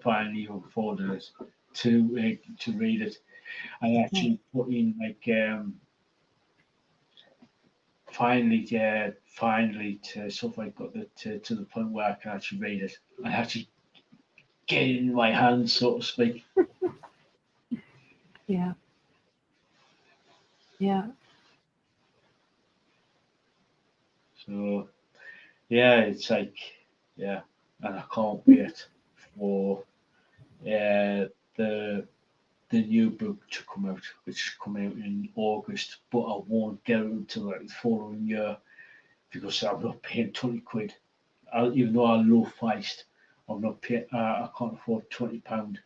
finally afforded it to read it. I actually put in like finally to sort of like got to the point where I can actually read it. I actually get it in my hands, so to speak. Yeah. Yeah. So yeah, it's like yeah, and I can't wait for the new book to come out, which is coming out in August, but I won't get it until like the following year because I'm not paying 20 quid. Even though I love Feist, I'm not paying. I can't afford £20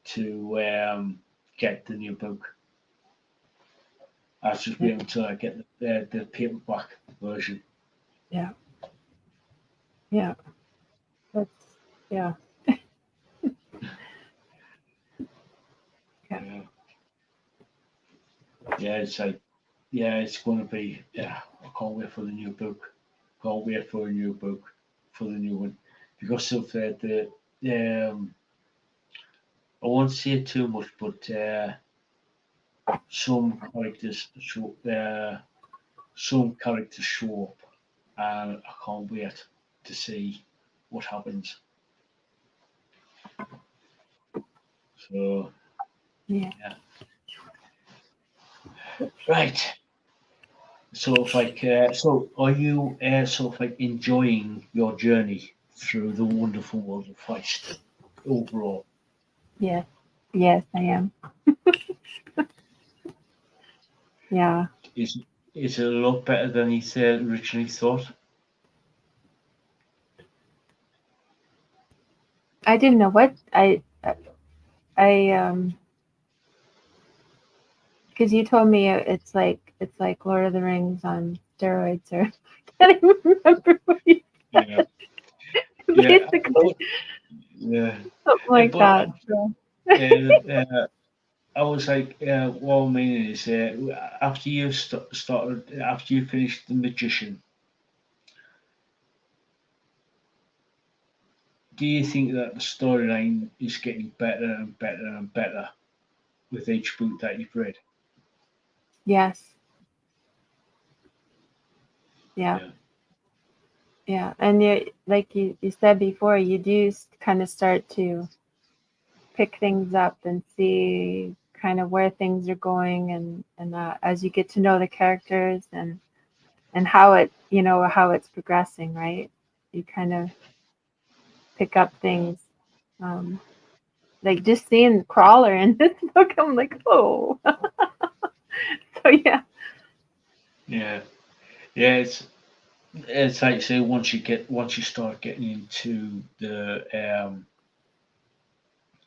to get the new book. I just wait until I get the paperback version. Yeah. Yeah. That's yeah. Yeah. Yeah, yeah, it's like yeah, it's going to be yeah. I can't wait for the new book. Can't wait for a new book for the new one because of I won't say too much, but some characters show up, and I can't wait to see what happens. So Yeah. yeah, right. So if like so, are you sort of like enjoying your journey through the wonderful world of Feist overall? Yes. Yes, I am. Yeah. Is is it a lot better than you originally thought? I didn't know what I because you told me it's like Lord of the Rings on steroids, or I can't even remember what you Yeah, yeah, basically yeah. something like that. But So I was like, what I mean is, after you started, after you finished the Magician, do you think that the storyline is getting better and better and better with each book that you've read? yes, yeah, Yeah, yeah, and you like you said before, you do kind of start to pick things up and see kind of where things are going, and as you get to know the characters and how it how it's progressing, right? You kind of pick up things. Um, like just seeing Crawler in this book, I'm like, oh, so yeah, yeah, yeah. It's like you say once you start getting into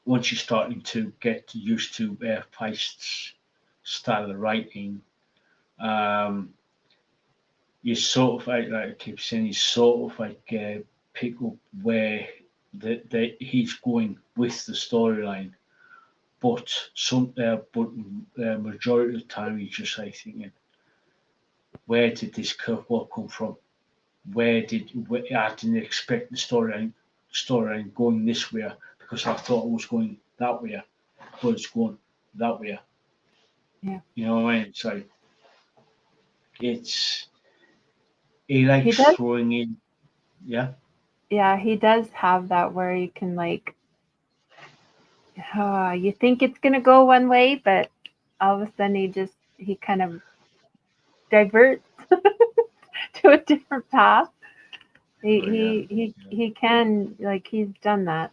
once you're starting to get used to Feist's style of writing. You sort of like I keep saying, you sort of like pick up where he's going with the storyline, but majority of the time you just like thinking, where did this curveball come from? I didn't expect the storyline going this way because I thought it was going that way, but it's going that way. Yeah. You know what I mean? It's like he likes He does. throwing in, yeah. Yeah, he does have that where you can like, you think it's gonna go one way, but all of a sudden he kind of diverts to a different path. He Oh yeah. he can, like, he's done that.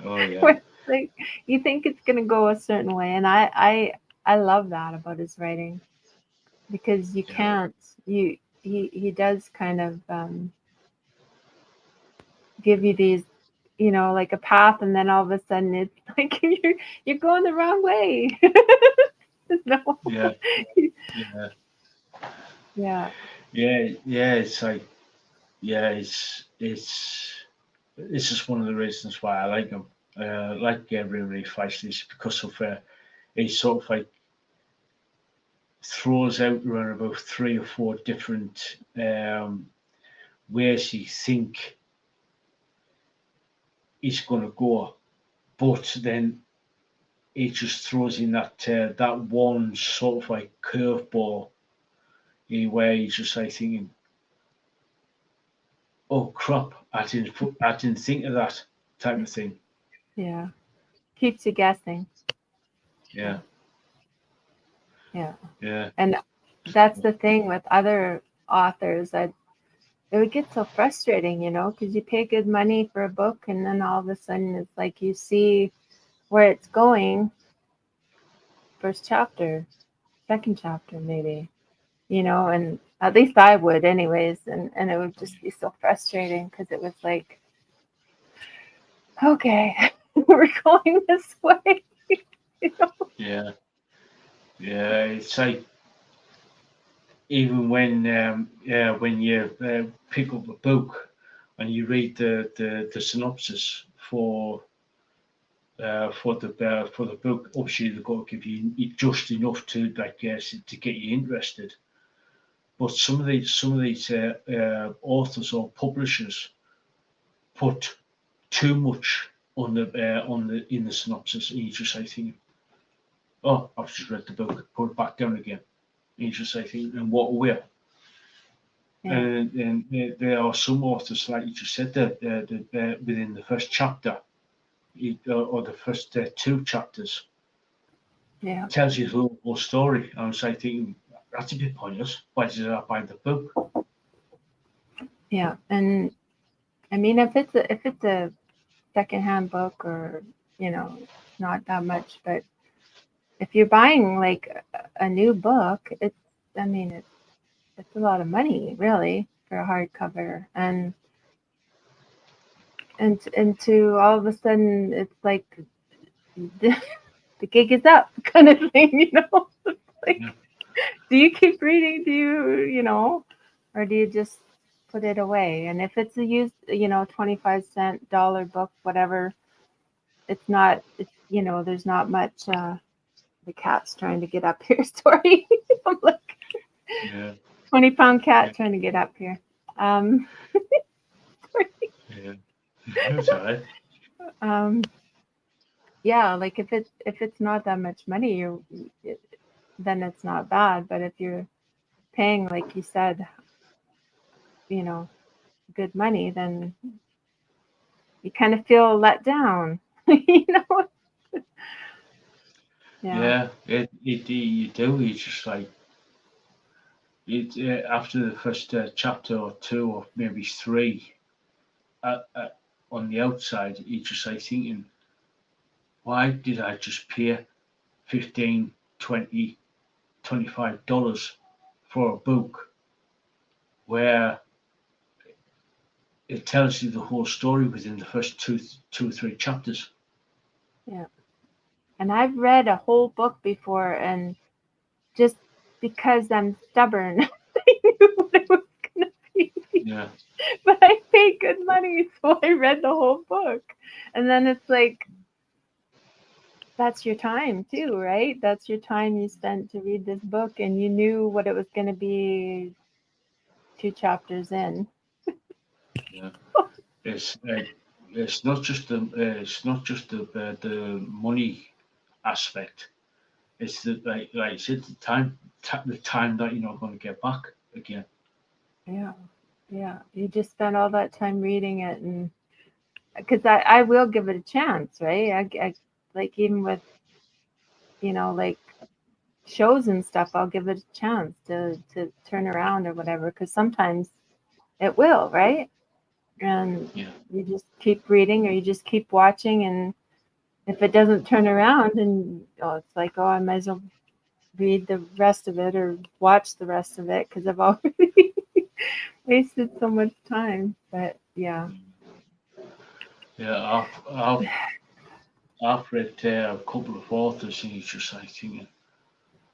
Oh yeah. Where, like, you think it's gonna go a certain way, and I love that about his writing because you Yeah. can't he does kind of give you these, like a path, and then all of a sudden it's like you're going the wrong way. No. Yeah. Yeah. Yeah. Yeah. It's like this is one of the reasons why I like him. Like really Feist is because of he sort of like throws out around about 3 or 4 different ways you think he's going to go, but then he just throws in that one sort of like curveball where he's just like thinking, "Oh crap! I didn't think of that," type of thing. Yeah. Keeps you guessing. Yeah, Yeah. yeah, And that's the thing with other authors. It would get so frustrating, because you pay good money for a book, and then all of a sudden it's like you see where it's going, first chapter, second chapter, maybe, and at least I would, anyways, and it would just be so frustrating because it was like, okay, we're going this way. yeah, yeah. It's like even when you pick up a book and you read the synopsis for the book, obviously they've got to give you just enough to to get you interested. But some of these authors or publishers put too much on the in the synopsis, and you just say, thinking, "Oh, I've just read the book. Put it back down again." And you just say, thinking, "And what away?" Yeah. And there are some authors, like you just said, that within the first chapter or the first 2 chapters Yeah. tells you the whole story. I was like thinking, that's a bit pointless. Why did I buy the book? Yeah. And I mean, if it's a secondhand book, or not that much, but if you're buying like a new book, I mean, it's a lot of money, really, for a hardcover, and to all of a sudden it's like the gig is up, kind of thing. Like, Yeah. do you keep reading? Do or do you just put it away? And if it's a used, 25-cent dollar book, whatever, it's not. There's not much. The cat's trying to get up here. Sorry, I'm like Yeah, 20-pound yeah, cat trying to get up here. Um, yeah. That's all right. um, yeah, like if it's not that much money, then it's not bad. But if you're paying, like you said, you know, good money, then you kind of feel let down. you know? Yeah. Yeah, you do. It's just like after the first chapter or 2 or maybe 3 on the outside, you just like thinking, why did I just pay 15, 20, $25 for a book where it tells you the whole story within the first two or three chapters? Yeah. And I've read a whole book before, and just because I'm stubborn, I knew what it was going to be. Yeah. But I paid good money, so I read the whole book. And then it's like, that's your time too, right? That's your time you spent to read this book, and you knew what it was going to be 2 chapters in. Yeah. It's not just the money aspect. It's the like I said, the time that you're not going to get back again. Yeah. Yeah. You just spent all that time reading it, and because I will give it a chance, right? I like, even with, like shows and stuff, I'll give it a chance to turn around or whatever, because sometimes it will, right? And Yeah. you just keep reading, or you just keep watching, and if it doesn't turn around, and it's like, I might as well read the rest of it or watch the rest of it, because I've already wasted so much time. But yeah. Yeah. I've read a couple of authors, and it's just like thinking.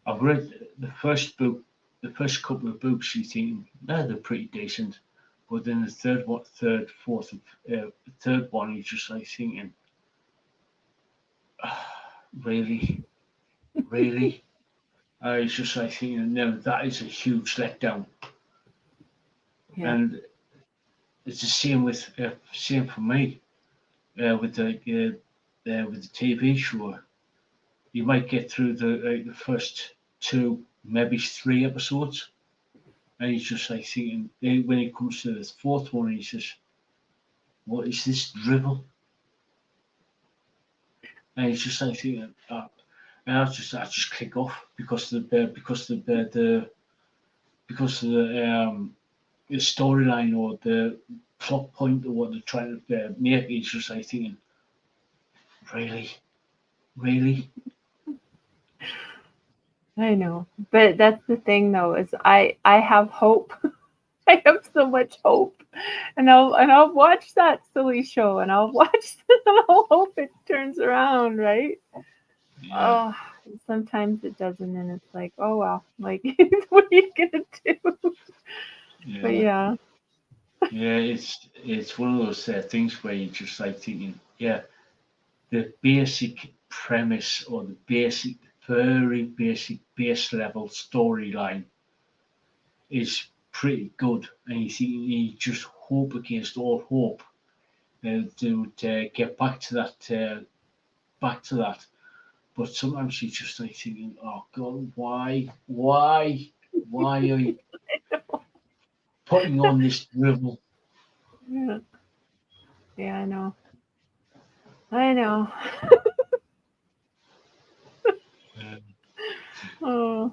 I've read the first book, the first couple of books. You think, no, they're pretty decent, but then the third, fourth, third one, you just like thinking, really, really. It's just like thinking, no, that is a huge letdown, Yeah. and it's the same same for me with the TV show. You might get through the first two, maybe three episodes, and he's just like thinking, when it comes to the fourth one, he says, "What is this dribble?" And he's just like thinking, and I just click off because the storyline or the plot point or what they're trying to make. It's just like thinking, really, really, I know, but that's the thing, though, is I have hope. I have so much hope, and I'll watch that silly show, and I'll watch this, and I'll hope it turns around, right? yeah, Oh, sometimes it doesn't, and it's like, oh well, like, what are you gonna do? But yeah. yeah. Yeah, it's one of those things where you're just like thinking, yeah, the basic premise or the basic, very basic base level storyline is pretty good, and you think you just hope against all hope to get back to that. But sometimes you just like thinking, oh God, why are you putting on this drivel? Yeah, yeah, I know. I know. Uh, Oh,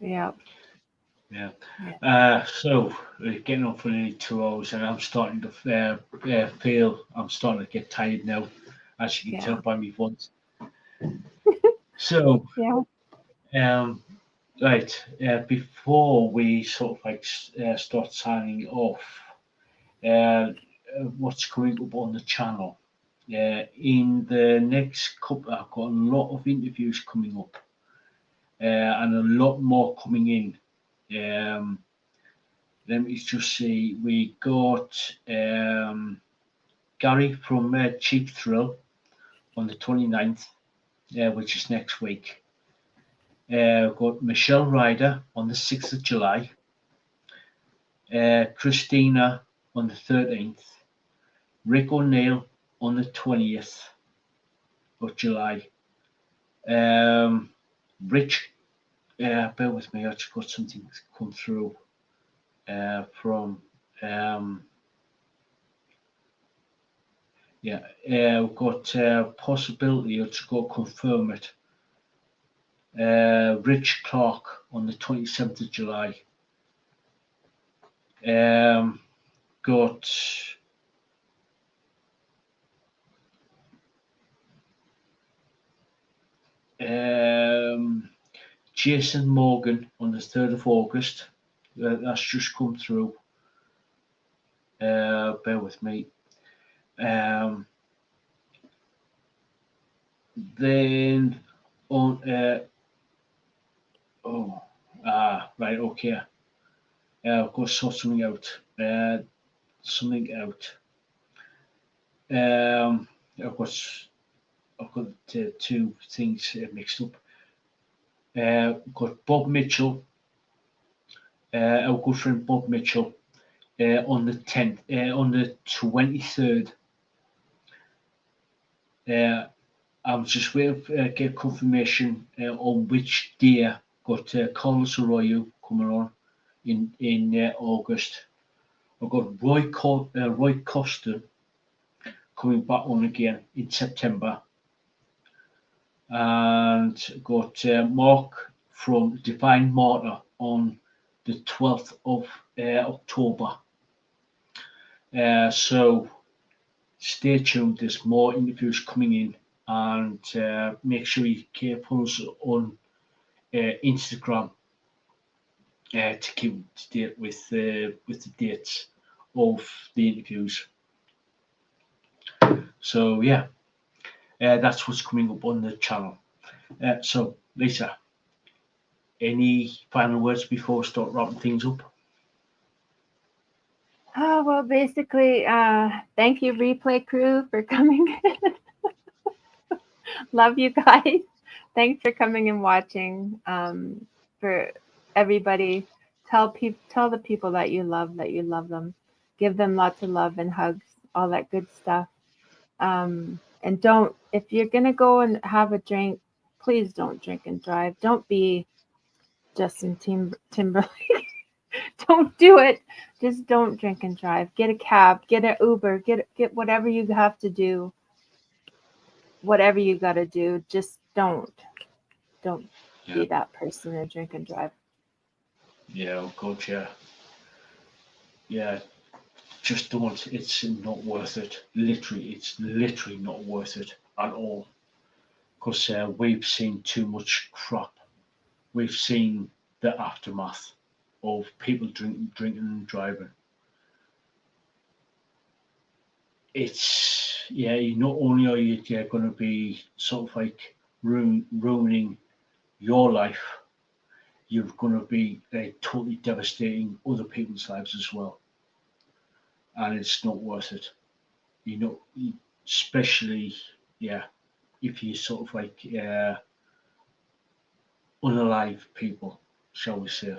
yeah, yeah. yeah, So we're getting on for nearly 2 hours, and I'm starting to feel I'm starting to get tired now, as you can tell yeah, by my voice. So, yeah, um, right, before we sort of like start signing off, uh, what's coming up on the channel? In the next couple, I've got a lot of interviews coming up, and a lot more coming in. Um, Let me just see. We got Gary from Cheap Thrill on the 29th, which is next week. We've got Michelle Ryder on the 6th of July. Christina on the 13th. Rick O'Neill on the 20th of July. Rich, bear with me, I just got something come through from. Yeah, we've got possibility. I've just got to confirm it. Rich Clark on the 27th of July. Um, got Jason Morgan on the 3rd of August. That's just come through. Bear with me. Um, Then on right, okay. I've got to sort something out. Something out. I've got two things mixed up. Got Bob Mitchell, our good friend Bob Mitchell, on the 10th, on the 23rd. I'm just waiting to get confirmation on which day. Got Carlos Arroyo coming on in August. I've got Roy Costa coming back on again in September, and got Mark from Divine Martyr on the 12th of October. So stay tuned. There's more interviews coming in, and make sure you follow us on Instagram to keep up to date with the dates of the interviews. So yeah, that's what's coming up on the channel. So Lisa, any final words before we start wrapping things up? Oh, well, basically, thank you, replay crew, for coming. Love you guys. Thanks for coming and watching. For everybody, tell the people that you love them. Give them lots of love and hugs, all that good stuff. And don't, if you're gonna go and have a drink, please don't drink and drive. Don't be Justin Timberlake. Don't do it. Just don't drink and drive. Get a cab, get an Uber, get whatever you have to do. Whatever you got to do, just don't be that person and drink and drive. Yeah, oh God, yeah. Just don't. It's not worth it. It's literally not worth it at all. Because we've seen too much crap. We've seen the aftermath of people drinking and driving. It's not only are you going to be sort of like ruining your life, you're going to be totally devastating other people's lives as well, and it's not worth it. Especially if you sort of like unalive people, shall we say?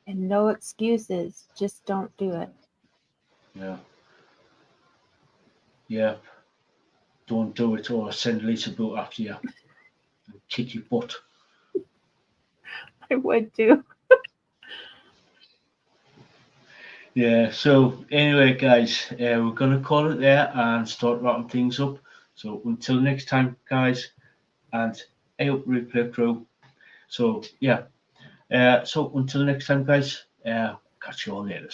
And no excuses. Just don't do it. Yeah. Don't do it, or send Lisaboo after you and kick your butt. I would do. Yeah. So anyway, guys, we're gonna call it there and start wrapping things up. So until next time, guys, and I hope replay crew. So yeah. So until next time, guys. Catch you all later.